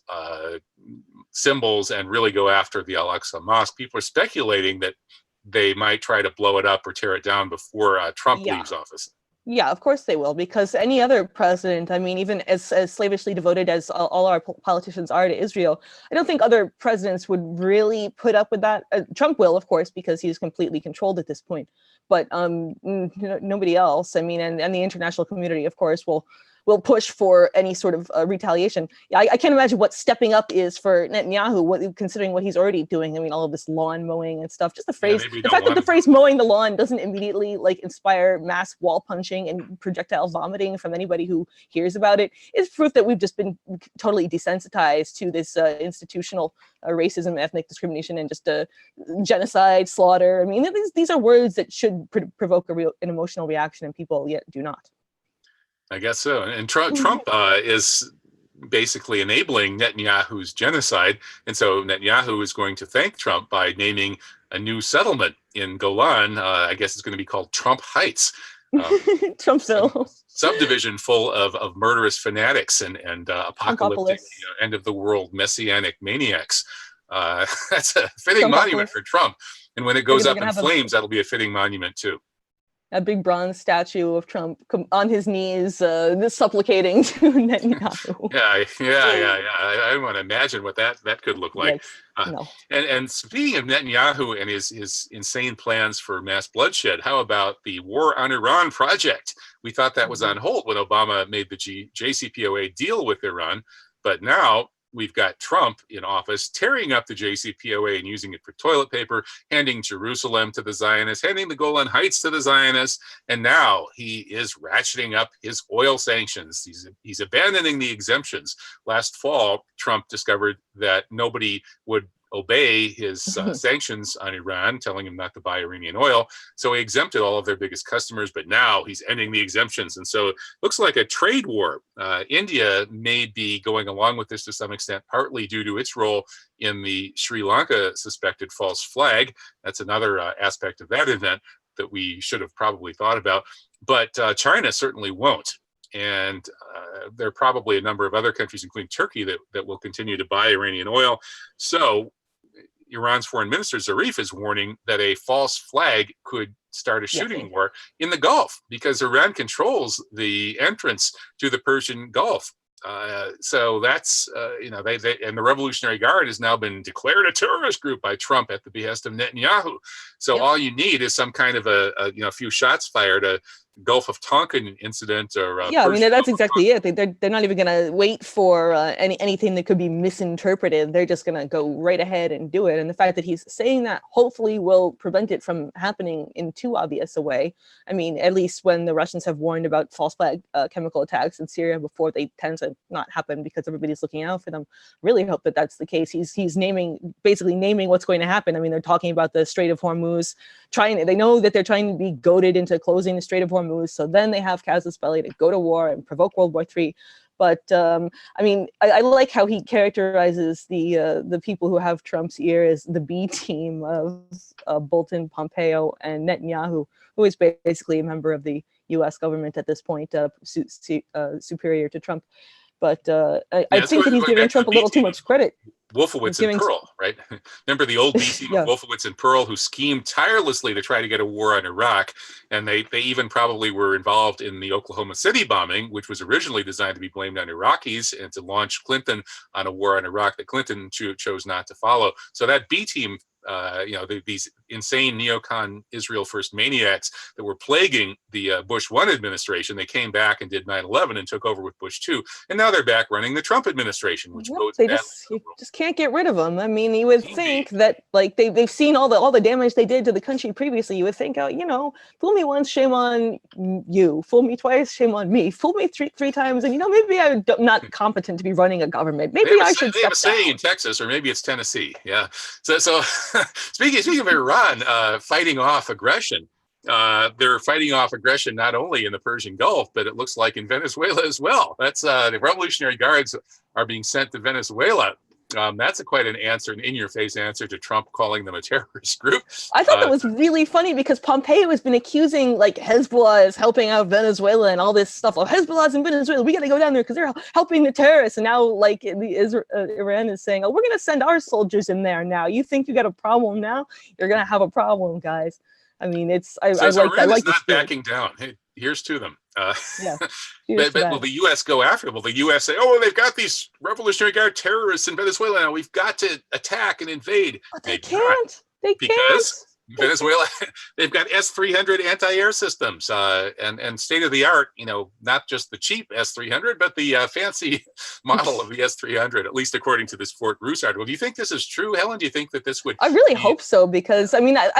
symbols and really go after the Al-Aqsa Mosque. People are speculating that they might try to blow it up or tear it down before Trump leaves office. Yeah, of course they will, because any other president, I mean, even as slavishly devoted as all our politicians are to Israel, I don't think other presidents would really put up with that. Trump will, of course, because he's completely controlled at this point, but nobody else. I mean, and the international community, of course, will push for any sort of retaliation. Yeah, I can't imagine what stepping up is for Netanyahu, considering what he's already doing. I mean, all of this lawn mowing and stuff. Just the phrase, the fact that the phrase "mowing the lawn" doesn't immediately inspire mass wall punching and projectile vomiting from anybody who hears about it is proof that we've just been totally desensitized to this institutional racism, ethnic discrimination, and just genocide, slaughter. I mean, these are words that should provoke an emotional reaction, and people yet do not. I guess so. And Trump is basically enabling Netanyahu's genocide. And so Netanyahu is going to thank Trump by naming a new settlement in Golan. I guess it's going to be called Trump Heights. Trumpville. Subdivision full of murderous fanatics and apocalyptic, end of the world messianic maniacs. That's a fitting monument for Trump. And when it goes up in flames, that'll be a fitting monument too. A big bronze statue of Trump on his knees, supplicating to Netanyahu. Yeah. I want to imagine what that could look like. No. And speaking of Netanyahu and his insane plans for mass bloodshed, how about the War on Iran project? We thought that was on hold when Obama made the JCPOA deal with Iran, but now we've got Trump in office tearing up the JCPOA and using it for toilet paper, handing Jerusalem to the Zionists, handing the Golan Heights to the Zionists, and now he is ratcheting up his oil sanctions. He's abandoning the exemptions. Last fall, Trump discovered that nobody would obey his sanctions on Iran, telling him not to buy Iranian oil. So he exempted all of their biggest customers, but now he's ending the exemptions. And so it looks like a trade war. India may be going along with this to some extent, partly due to its role in the Sri Lanka suspected false flag. That's another aspect of that event that we should have probably thought about. But China certainly won't. And there are probably a number of other countries, including Turkey, that will continue to buy Iranian oil. So Iran's foreign minister Zarif is warning that a false flag could start a shooting war in the Gulf because Iran controls the entrance to the Persian Gulf. So that's, and the Revolutionary Guard has now been declared a terrorist group by Trump at the behest of Netanyahu. So all you need is some kind of a few shots fired, Gulf of Tonkin incident or yeah, I mean, that's Gulf of exactly it. They're not even going to wait for anything that could be misinterpreted. They're just going to go right ahead and do it. And the fact that he's saying that hopefully will prevent it from happening in too obvious a way. I mean, at least when the Russians have warned about false flag chemical attacks in Syria before, they tend to not happen because everybody's looking out for them. Really hope that that's the case. He's basically naming what's going to happen. I mean, they're talking about the Strait of Hormuz, they know that they're trying to be goaded into closing the Strait of Hormuz. So then they have casus belli to go to war and provoke World War III. But I mean, I like how he characterizes the people who have Trump's ear as the B team of Bolton, Pompeo, and Netanyahu, who is basically a member of the U.S. government at this point, superior to Trump. But I think that he's giving Trump a little too much credit. Wolfowitz and Pearl, right? Remember the old B team of Wolfowitz and Pearl, who schemed tirelessly to try to get a war on Iraq, and they even probably were involved in the Oklahoma City bombing, which was originally designed to be blamed on Iraqis and to launch Clinton on a war on Iraq that Clinton chose not to follow. So that B team, these insane neocon Israel first maniacs that were plaguing the Bush 1 administration, they came back and did 9/11 and took over with Bush 2, and now they're back running the Trump administration, which bodes you just can't get rid of them. I mean, you would think that like they've seen all the damage they did to the country previously. You would think, fool me once, shame on you. Fool me twice, shame on me. Fool me three times, and maybe I'm not competent to be running a government. Maybe I should. They have a saying in Texas, or maybe it's Tennessee. Yeah. So speaking of Iran fighting off aggression, they're fighting off aggression not only in the Persian Gulf, but it looks like in Venezuela as well. That's the Revolutionary Guards are being sent to Venezuela. That's quite an in-your-face answer to Trump calling them a terrorist group. I thought that was really funny because Pompeo has been accusing like Hezbollah is helping out Venezuela and all this stuff. Oh, Hezbollah's in Venezuela. We got to go down there because they're helping the terrorists. And now like Iran is saying, oh, we're going to send our soldiers in there now. You think you got a problem now? You're going to have a problem, guys. I mean, I like not backing down. Hey, here's to them. Yeah. But will the U.S. go after them? Will the U.S. say, "Oh, they've got these Revolutionary Guard terrorists in Venezuela now. We've got to attack and invade"? But they can't. They can't. Venezuela, they've got S-300 anti-air systems and state-of-the-art, not just the cheap S-300, but the fancy model of the S-300, at least according to this Fort Roos article. Do you think this is true, Helen? Do you think that this would... I really hope so, because, I mean, I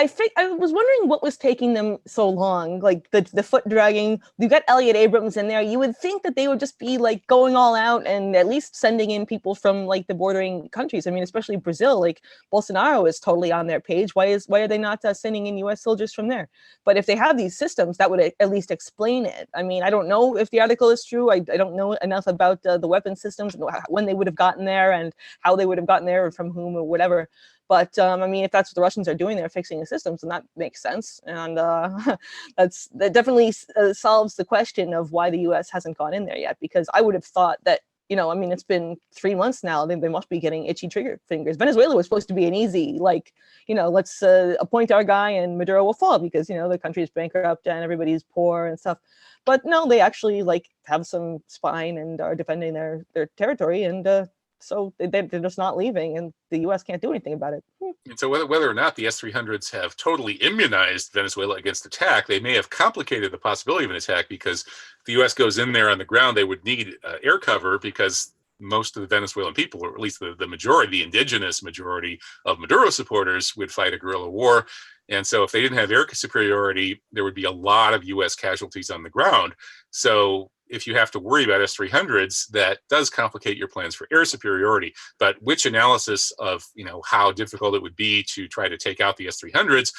was wondering what was taking them so long, like the foot dragging. You've got Elliot Abrams in there. You would think that they would just be, like, going all out and at least sending in people from, like, the bordering countries. I mean, especially Brazil, like, Bolsonaro is totally on their page. Why are they not sending in U.S. soldiers from there? But if they have these systems, that would at least explain it. I mean, I don't know if the article is true. I don't know enough about the weapon systems, when they would have gotten there and how they would have gotten there and from whom or whatever. But I mean, if that's what the Russians are doing, they're fixing the systems, and that makes sense. And that definitely solves the question of why the U.S. hasn't gone in there yet, because I would have thought that, I mean, it's been 3 months now. They must be getting itchy trigger fingers. Venezuela was supposed to be an easy, like, let's appoint our guy and Maduro will fall because, the country is bankrupt and everybody's poor and stuff. But no, they actually like have some spine and are defending their territory. And so they're just not leaving, and the U.S. can't do anything about it. And so whether or not the S-300s have totally immunized Venezuela against attack, they may have complicated the possibility of an attack, because if the U.S. goes in there on the ground, they would need air cover, because most of the Venezuelan people, or at least the majority, the indigenous majority of Maduro supporters, would fight a guerrilla war. And so if they didn't have air superiority, there would be a lot of U.S. casualties on the ground. So if you have to worry about S-300s, that does complicate your plans for air superiority. But which analysis of how difficult it would be to try to take out the S-300s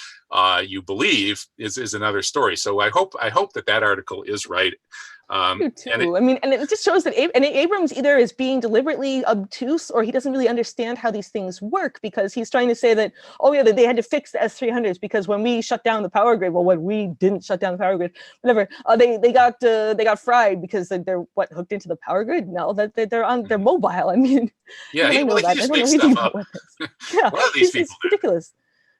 you believe is another story. So I hope that article is right. And it just shows that Abrams either is being deliberately obtuse, or he doesn't really understand how these things work, because he's trying to say that, oh yeah, they had to fix the S-300s because when we shut down the power grid, well, when we didn't shut down the power grid, whatever, they got fried because they're hooked into the power grid. No, that they're mobile. I mean, yeah, he just makes stuff up. Yeah, a lot of these people ridiculous.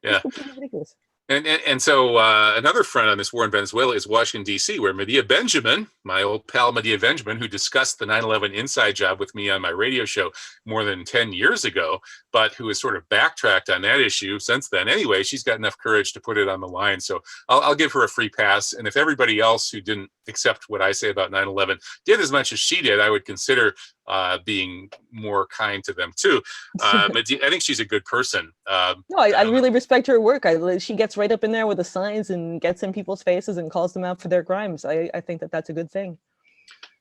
Yeah, it's ridiculous. And so another front on this war in Venezuela is Washington, D.C., where Medea Benjamin, my old pal Medea Benjamin, who discussed the 9/11 inside job with me on my radio show more than 10 years ago, but who has sort of backtracked on that issue since then. Anyway, she's got enough courage to put it on the line. So I'll give her a free pass. And if everybody else who didn't accept what I say about 9/11 did as much as she did, I would consider being more kind to them too. Medea, I think she's a good person. No, I really respect her work. She gets right up in there with the signs and gets in people's faces and calls them out for their crimes. I think that that's a good thing.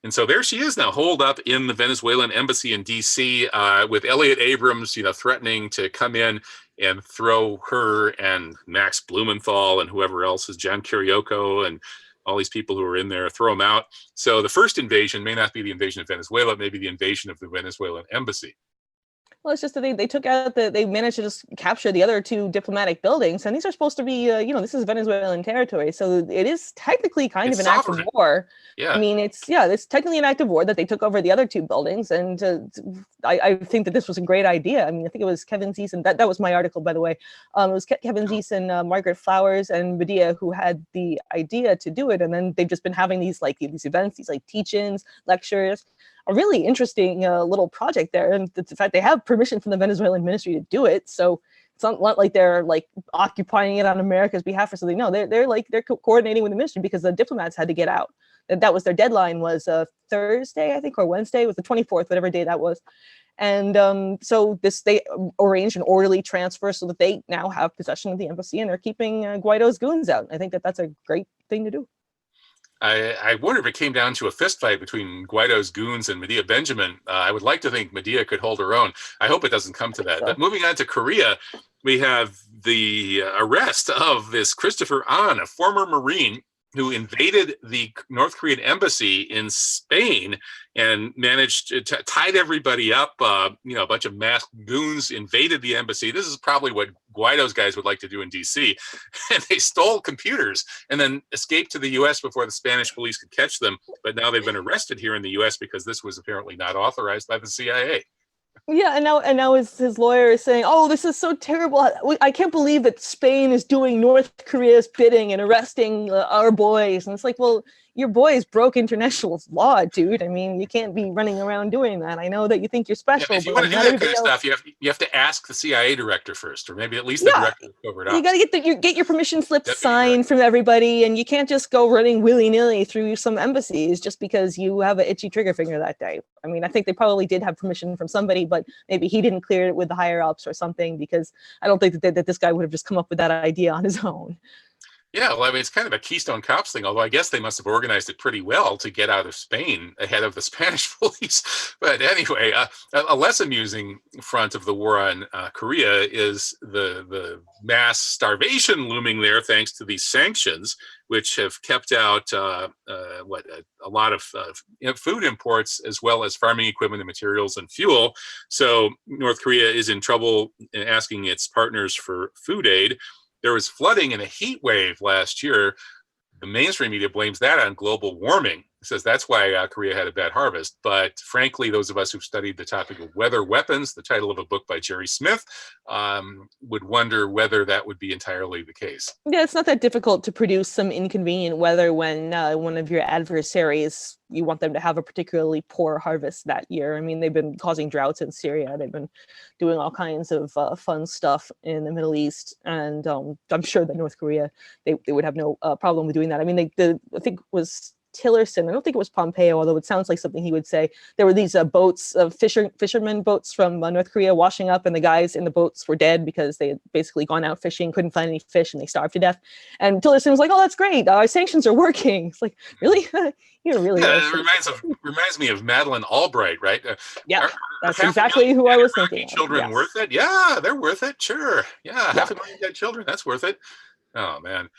And so there she is now, holed up in the Venezuelan embassy in D.C. With Elliot Abrams, threatening to come in and throw her and Max Blumenthal and whoever else is, John Kirioko and all these people who are in there, throw them out. So the first invasion may not be the invasion of Venezuela, it may be the invasion of the Venezuelan embassy. Well, it's just that they took out they managed to just capture the other two diplomatic buildings, and these are supposed to be, this is Venezuelan territory, so it is technically kind of an act of war. Yeah. I mean, it's technically an act of war that they took over the other two buildings, and I think that this was a great idea. I mean, I think it was Kevin Zeese, and that was my article, by the way. It was Kevin Zeese and Margaret Flowers and Medea who had the idea to do it, and then they've just been having these events, these teach-ins, lectures. A really interesting little project there, and in fact they have permission from the Venezuelan ministry to do it, so it's not like they're occupying it on America's behalf or something. No, they're coordinating with the ministry because the diplomats had to get out. That was their deadline, was Thursday, I think, or Wednesday, was the 24th, whatever day that was. And so they arranged an orderly transfer so that they now have possession of the embassy, and they're keeping Guaido's goons out. I think that that's a great thing to do. I wonder if it came down to a fistfight between Guaido's goons and Medea Benjamin. I would like to think Medea could hold her own. I hope it doesn't come to that. But moving on to Korea, we have the arrest of this Christopher An, a former Marine who invaded the North Korean embassy in Spain and managed to tied everybody up. A bunch of masked goons invaded the embassy. This is probably what Guaido's guys would like to do in DC. And they stole computers and then escaped to the US before the Spanish police could catch them. But now they've been arrested here in the US because this was apparently not authorized by the CIA. Yeah, and now his lawyer is saying, "Oh, this is so terrible. I can't believe that Spain is doing North Korea's bidding and arresting our boys." And it's like, well, your boys broke international law, dude. I mean, you can't be running around doing that. I know that you think you're special. Yeah, if you want to do that kind of stuff, you have to ask the CIA director first, or maybe at least the director covered up. You got to get your permission slip signed from everybody, and you can't just go running willy-nilly through some embassies just because you have an itchy trigger finger that day. I mean, I think they probably did have permission from somebody, but maybe he didn't clear it with the higher ups or something, because I don't think that this guy would have just come up with that idea on his own. Yeah, well, I mean, it's kind of a Keystone Cops thing, although I guess they must have organized it pretty well to get out of Spain ahead of the Spanish police. But anyway, a less amusing front of the war on Korea is the mass starvation looming there thanks to these sanctions, which have kept out a lot of food imports, as well as farming equipment and materials and fuel. So North Korea is in trouble asking its partners for food aid. There was flooding and a heat wave last year. The mainstream media blames that on global warming. It says that's why Korea had a bad harvest. But frankly, those of us who've studied the topic of weather weapons, the title of a book by Jerry Smith, would wonder whether that would be entirely the case. Yeah, it's not that difficult to produce some inconvenient weather when one of your adversaries, you want them to have a particularly poor harvest that year. I mean, they've been causing droughts in Syria. They've been doing all kinds of fun stuff in the Middle East. And I'm sure that North Korea, they would have no problem with doing that. I mean, I think it was Tillerson, I don't think it was Pompeo, although it sounds like something he would say. There were these boats, fishermen boats from North Korea washing up, and the guys in the boats were dead because they had basically gone out fishing, couldn't find any fish, and they starved to death. And Tillerson was like, "Oh, that's great. Our sanctions are working." It's like, really? You're really. Yeah, it reminds me of Madeleine Albright, right? Yeah, that's exactly who I was thinking. Children worth it? Yeah, they're worth it. Sure. Yeah, 500,000 dead children. That's worth it. Oh man.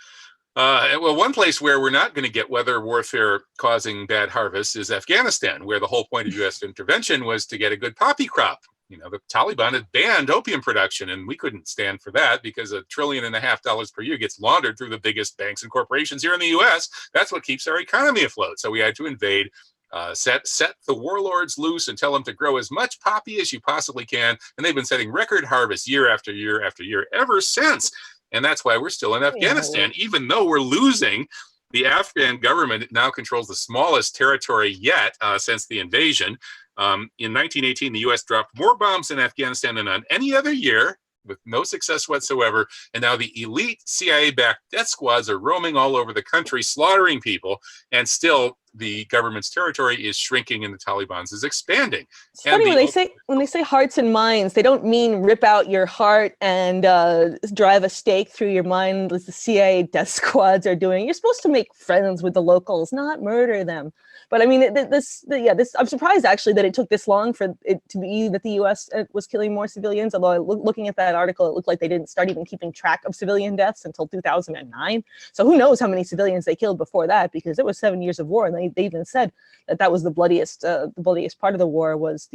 Well, one place where we're not going to get weather warfare causing bad harvests is Afghanistan, where the whole point of U.S. intervention was to get a good poppy crop. The Taliban had banned opium production, and we couldn't stand for that because $1.5 trillion per year gets laundered through the biggest banks and corporations here in the U.S. That's what keeps our economy afloat. So we had to invade, set the warlords loose and tell them to grow as much poppy as you possibly can. And they've been setting record harvests year after year after year ever since. And that's why we're still in Afghanistan, even though we're losing. The Afghan government now controls the smallest territory yet since the invasion. In 1918, the U.S. dropped more bombs in Afghanistan than on any other year, with no success whatsoever. And now the elite CIA-backed death squads are roaming all over the country, slaughtering people, and still the government's territory is shrinking and the Taliban's is expanding. It's funny when they say hearts and minds, they don't mean rip out your heart and drive a stake through your mind as the CIA death squads are doing. You're supposed to make friends with the locals, not murder them. But I mean, I'm surprised actually that it took this long for it to be that the U.S. was killing more civilians. Although looking at that article, it looked like they didn't start even keeping track of civilian deaths until 2009. So who knows how many civilians they killed before that, because it was 7 years of war, and they even said that was the bloodiest part of the war was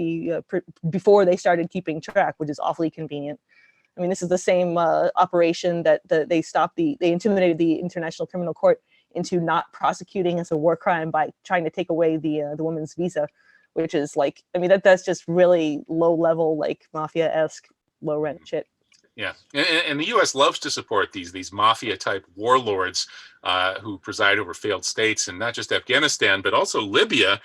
before they started keeping track, which is awfully convenient. I mean, this is the same operation that they intimidated the International Criminal Court into not prosecuting as a war crime by trying to take away the woman's visa, which is like, I mean, that's just really low level, like mafia-esque, low rent shit. Yeah, and the U.S. loves to support these mafia-type warlords who preside over failed states, and not just Afghanistan, but also Libya.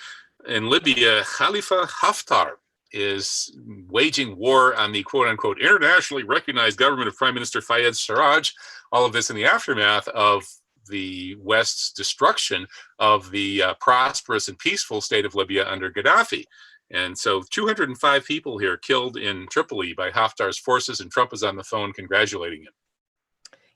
In Libya, Khalifa Haftar is waging war on the quote-unquote internationally recognized government of Prime Minister Fayez Sarraj. All of this in the aftermath of the West's destruction of the prosperous and peaceful state of Libya under Gaddafi. And so 205 people here killed in Tripoli by Haftar's forces, and Trump is on the phone congratulating him.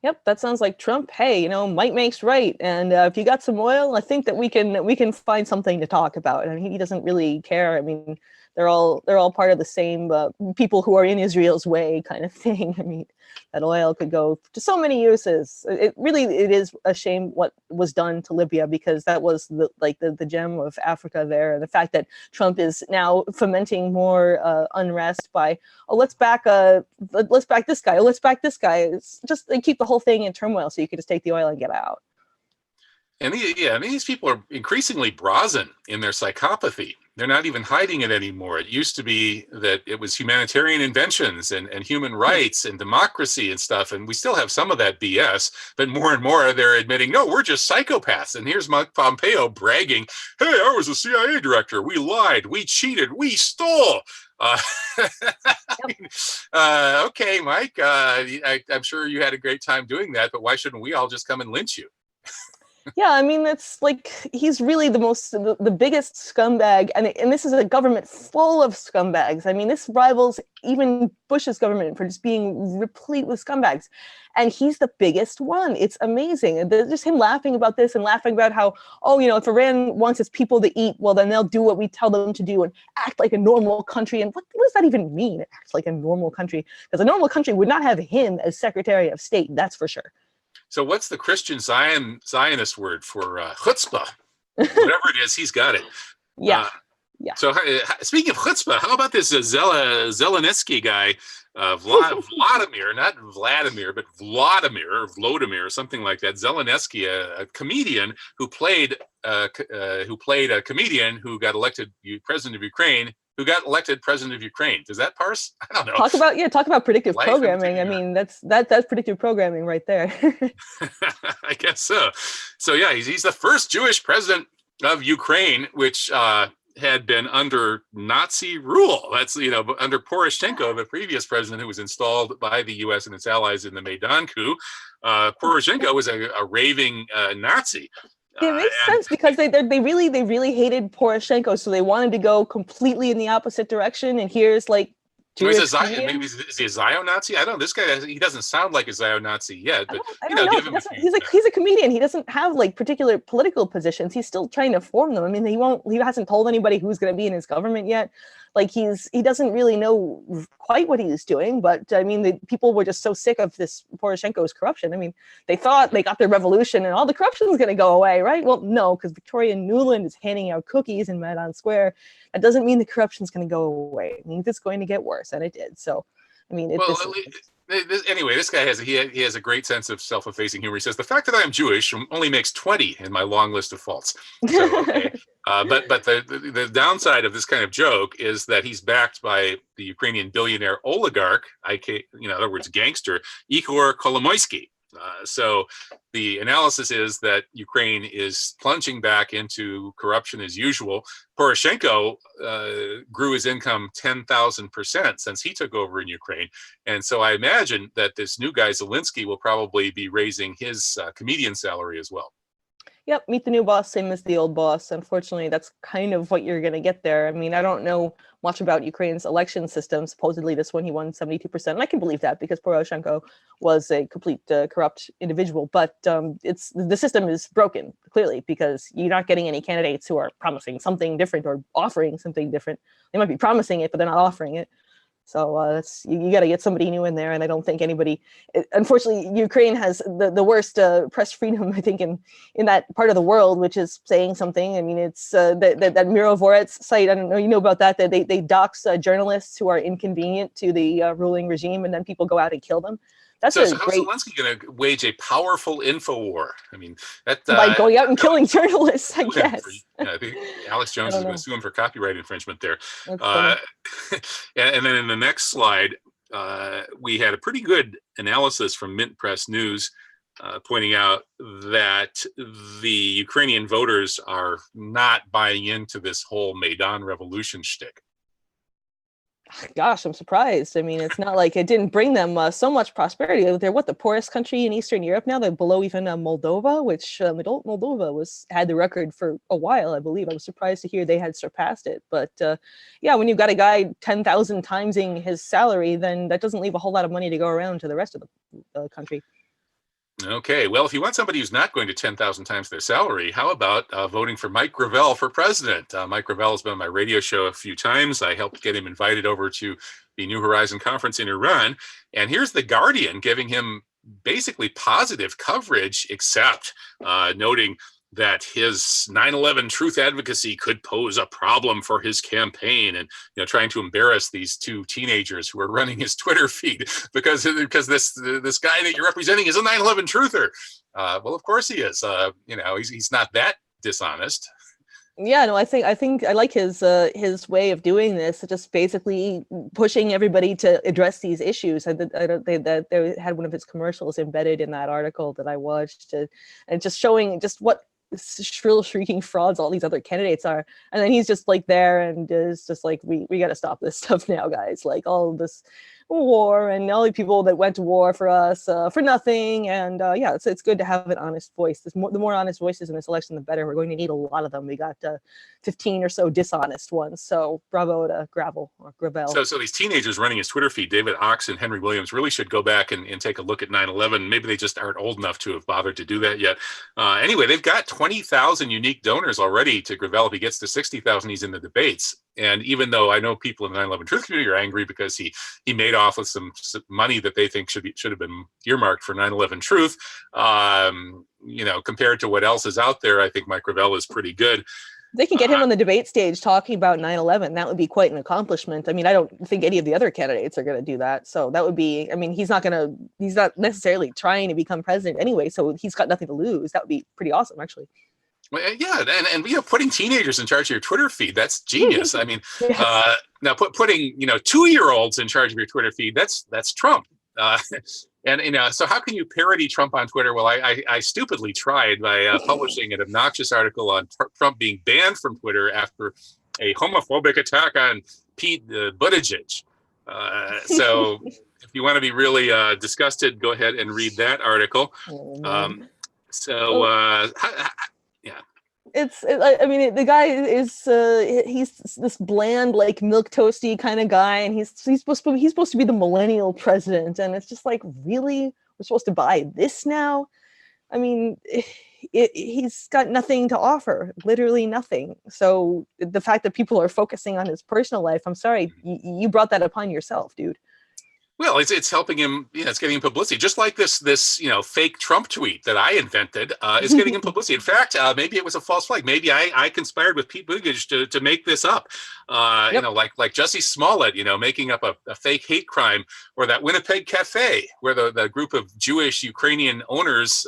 Yep, that sounds like Trump. Hey, might makes right. And if you got some oil, I think that we can find something to talk about. I mean, he doesn't really care. I mean, they're all part of the same people who are in Israel's way kind of thing. I mean, that oil could go to so many uses. It is a shame what was done to Libya, because that was the gem of Africa there. And the fact that Trump is now fomenting more unrest by, let's back this guy, let's back this guy. It's just, they keep the whole thing in turmoil so you can just take the oil and get out. And these people are increasingly brazen in their psychopathy. They're not even hiding it anymore. It used to be that it was humanitarian inventions and human rights and democracy and stuff, and we still have some of that BS, but more and more they're admitting, no, we're just psychopaths. And here's Pompeo bragging, hey, I was a CIA director. We lied, we cheated, we stole. Okay, Mike, I'm sure you had a great time doing that, but why shouldn't we all just come and lynch you? Yeah, I mean, that's like, he's really the biggest scumbag, and this is a government full of scumbags. I mean, this rivals even Bush's government for just being replete with scumbags, and he's the biggest one. It's amazing. And just him laughing about this and laughing about how, if Iran wants its people to eat, well, then they'll do what we tell them to do and act like a normal country. And what does that even mean? It acts like a normal country, because a normal country would not have him as Secretary of State. That's for sure. So what's the Christian Zionist word for chutzpah? Whatever it is, he's got it. Yeah. So speaking of chutzpah, how about this Zelensky guy, Vladimir, not Vladimir, but Vladimir, something like that. Zelensky, a comedian who played a comedian who got elected president of Ukraine. Does that parse? I don't know. Talk about predictive programming. I mean, that's predictive programming right there. I guess so. So yeah, he's the first Jewish president of Ukraine, which had been under Nazi rule. That's, under Poroshenko, the previous president who was installed by the U.S. and its allies in the Maidan coup. Poroshenko was a raving Nazi. It makes sense, because they really hated Poroshenko, so they wanted to go completely in the opposite direction. And here's like, is he a Zio-Nazi? I don't know. This guy, he doesn't sound like a Zio-Nazi yet, but I don't know. He's a comedian. He doesn't have like particular political positions. He's still trying to form them. I mean, he hasn't told anybody who's going to be in his government yet. Like he doesn't really know quite what he's doing, but I mean, the people were just so sick of this Poroshenko's corruption. I mean, they thought they got their revolution and all the corruption is going to go away, right? Well, no, because Victoria Nuland is handing out cookies in Maidan Square. That doesn't mean the corruption is going to go away. It means it's going to get worse, and it did. So I mean, Well, anyway, this guy has he has a great sense of self-effacing humor. He says the fact that I'm Jewish only makes 20 in my long list of faults. So okay, but the downside of this kind of joke is that he's backed by the Ukrainian billionaire oligarch, in other words, gangster Igor Kolomoisky. So the analysis is that Ukraine is plunging back into corruption as usual. Poroshenko grew his income 10,000% since he took over in Ukraine. And so I imagine that this new guy, Zelensky, will probably be raising his comedian salary as well. Yep, meet the new boss, same as the old boss. Unfortunately, that's kind of what you're going to get there. I mean, I don't know much about Ukraine's election system. Supposedly, this one he won 72%, and I can believe that because Poroshenko was a complete corrupt individual. But the system is broken clearly because you're not getting any candidates who are promising something different or offering something different. They might be promising it, but they're not offering it. So you got to get somebody new in there, and I don't think anybody. Unfortunately, Ukraine has the worst press freedom, I think, in that part of the world, which is saying something. I mean, it's that Mirovoretz site. I don't know, you know about that? That they dox journalists who are inconvenient to the ruling regime, and then people go out and kill them. That's so how's Zelensky going to wage a powerful info war? I mean, that by going out and killing journalists, I guess. I think Alex Jones is going to sue him for copyright infringement there. And then in the next slide, we had a pretty good analysis from Mint Press News pointing out that the Ukrainian voters are not buying into this whole Maidan revolution shtick. Gosh, I'm surprised. I mean, it's not like it didn't bring them so much prosperity. They're the poorest country in Eastern Europe now. They're below even Moldova, which Moldova had the record for a while, I believe. I was surprised to hear they had surpassed it. But yeah, when you've got a guy 10,000 timesing his salary, then that doesn't leave a whole lot of money to go around to the rest of the country. Okay, well, if you want somebody who's not going to 10,000 times their salary, how about voting for Mike Gravel for president? Mike Gravel has been on my radio show a few times. I helped get him invited over to the New Horizon conference in Iran. And here's The Guardian giving him basically positive coverage, except noting that his 9/11 truth advocacy could pose a problem for his campaign, and trying to embarrass these two teenagers who are running his Twitter feed because this guy that you're representing is a 9/11 truther. Well, of course he is. He's not that dishonest. Yeah, no, I think I like his way of doing this, just basically pushing everybody to address these issues. They had one of his commercials embedded in that article that I watched, and just showing just what shrill shrieking frauds all these other candidates are. And then he's just like there and is just like, we got to stop this stuff now, guys. Like all this war and all the people that went to war for us for nothing. And yeah, it's good to have an honest voice. The more honest voices in this election, the better. We're going to need a lot of them. We got 15 or so dishonest ones. So bravo to Gravel. So these teenagers running his Twitter feed, David Ox and Henry Williams, really should go back and take a look at 9/11. Maybe they just aren't old enough to have bothered to do that yet. Anyway, they've got 20,000 unique donors already to Gravel. If he gets to 60,000, he's in the debates. And even though I know people in the 9/11 Truth community are angry because he made off with some money that they think should have been earmarked for 9/11 Truth, compared to what else is out there, I think Mike Gravel is pretty good. They can get him on the debate stage talking about 9/11. That would be quite an accomplishment. I mean, I don't think any of the other candidates are going to do that. So that would be, I mean, he's not necessarily trying to become president anyway. So he's got nothing to lose. That would be pretty awesome, actually. Well, yeah, and putting teenagers in charge of your Twitter feed, that's genius. I mean, yes. Now putting 2-year-olds in charge of your Twitter feed, that's Trump. And so how can you parody Trump on Twitter? Well, I stupidly tried by publishing an obnoxious article on Trump being banned from Twitter after a homophobic attack on Pete Buttigieg. So if you want to be really disgusted, go ahead and read that article. Yeah. I mean, the guy is he's this bland, like milk toasty kind of guy, and he's supposed to be the millennial president, and it's just like, really, we're supposed to buy this now? I mean, he's got nothing to offer, literally nothing. So the fact that people are focusing on his personal life, I'm sorry, you brought that upon yourself, dude. Well, it's helping him. Yeah, it's getting him publicity. Just like this fake Trump tweet that I invented is getting him publicity. In fact, maybe it was a false flag. Maybe I conspired with Pete Buttigieg to make this up. Yep. Like Jussie Smollett, making up a fake hate crime, or that Winnipeg Cafe where the group of Jewish Ukrainian owners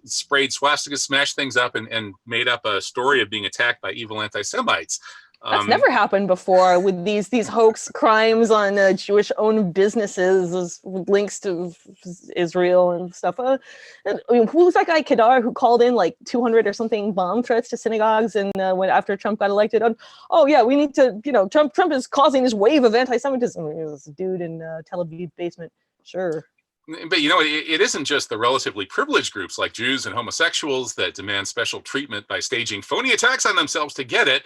sprayed swastikas, smashed things up, and made up a story of being attacked by evil anti-Semites. That's never happened before with these hoax crimes on Jewish-owned businesses with links to Israel and stuff. Who was that guy Kedar who called in like 200 or something bomb threats to synagogues and when after Trump got elected? Oh yeah, we need to. Trump is causing this wave of anti-Semitism. This dude in Tel Aviv basement. Sure. But it isn't just the relatively privileged groups like Jews and homosexuals that demand special treatment by staging phony attacks on themselves to get it.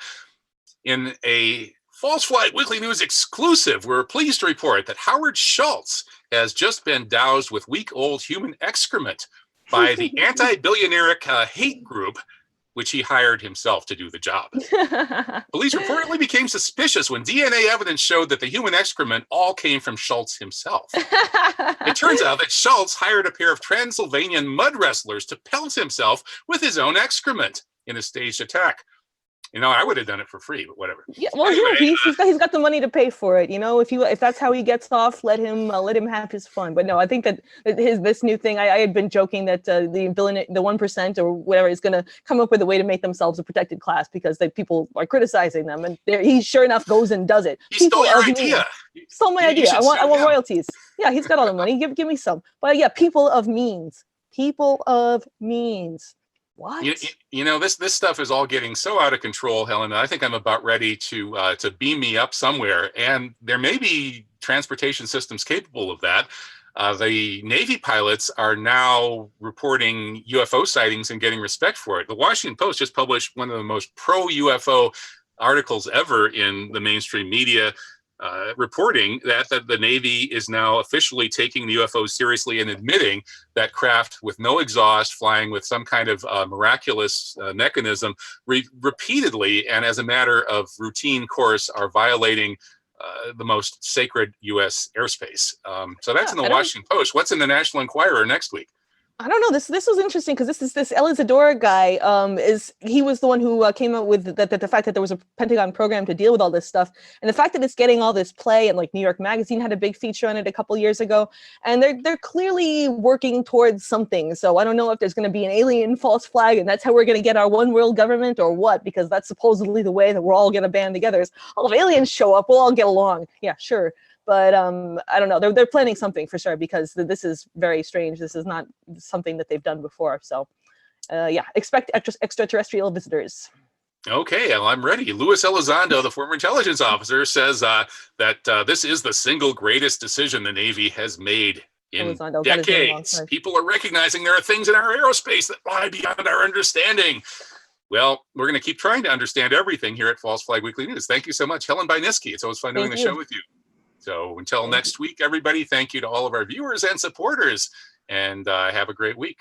In a False Flag Weekly News exclusive, we're pleased to report that Howard Schultz has just been doused with week-old human excrement by the anti-billionaireic hate group, which he hired himself to do the job. Police reportedly became suspicious when DNA evidence showed that the human excrement all came from Schultz himself. It turns out that Schultz hired a pair of Transylvanian mud wrestlers to pelt himself with his own excrement in a staged attack. I would have done it for free, but whatever. Yeah, well, anyway, he's got the money to pay for it. If that's how he gets off, let him have his fun. But no, I think that this new thing. I had been joking that the 1% or whatever is going to come up with a way to make themselves a protected class because people are criticizing them, and he sure enough goes and does it. He stole your idea. Stole my idea. I want royalties. Yeah, he's got all the money. Give me some. But yeah, people of means. What? This stuff is all getting so out of control, Helen. I think I'm about ready to beam me up somewhere, and there may be transportation systems capable of that. The Navy pilots are now reporting UFO sightings and getting respect for it. The Washington Post just published one of the most pro-UFO articles ever in the mainstream media, reporting that the Navy is now officially taking the UFOs seriously and admitting that craft with no exhaust, flying with some kind of miraculous mechanism, repeatedly and as a matter of routine course are violating the most sacred U.S. airspace. So that's in the Washington Post. What's in the National Enquirer next week? I don't know. This was interesting because this El Isidora guy he was the one who came up with the fact that there was a Pentagon program to deal with all this stuff, and the fact that it's getting all this play, and like New York Magazine had a big feature on it a couple years ago, and they're clearly working towards something. So I don't know if there's going to be an alien false flag, and that's how we're going to get our one world government or what, because that's supposedly the way that we're all going to band together. Is all if aliens show up, we'll all get along. Yeah, sure. But I don't know. They're planning something for sure because this is very strange. This is not something that they've done before. So, expect extraterrestrial visitors. Okay, well, I'm ready. Luis Elizondo, the former intelligence officer, says that this is the single greatest decision the Navy has made in decades. People are recognizing there are things in our aerospace that lie beyond our understanding. Well, we're going to keep trying to understand everything here at False Flag Weekly News. Thank you so much, Helen Bajniski. It's always fun doing the show with you. So until next week, everybody, thank you to all of our viewers and supporters, and have a great week.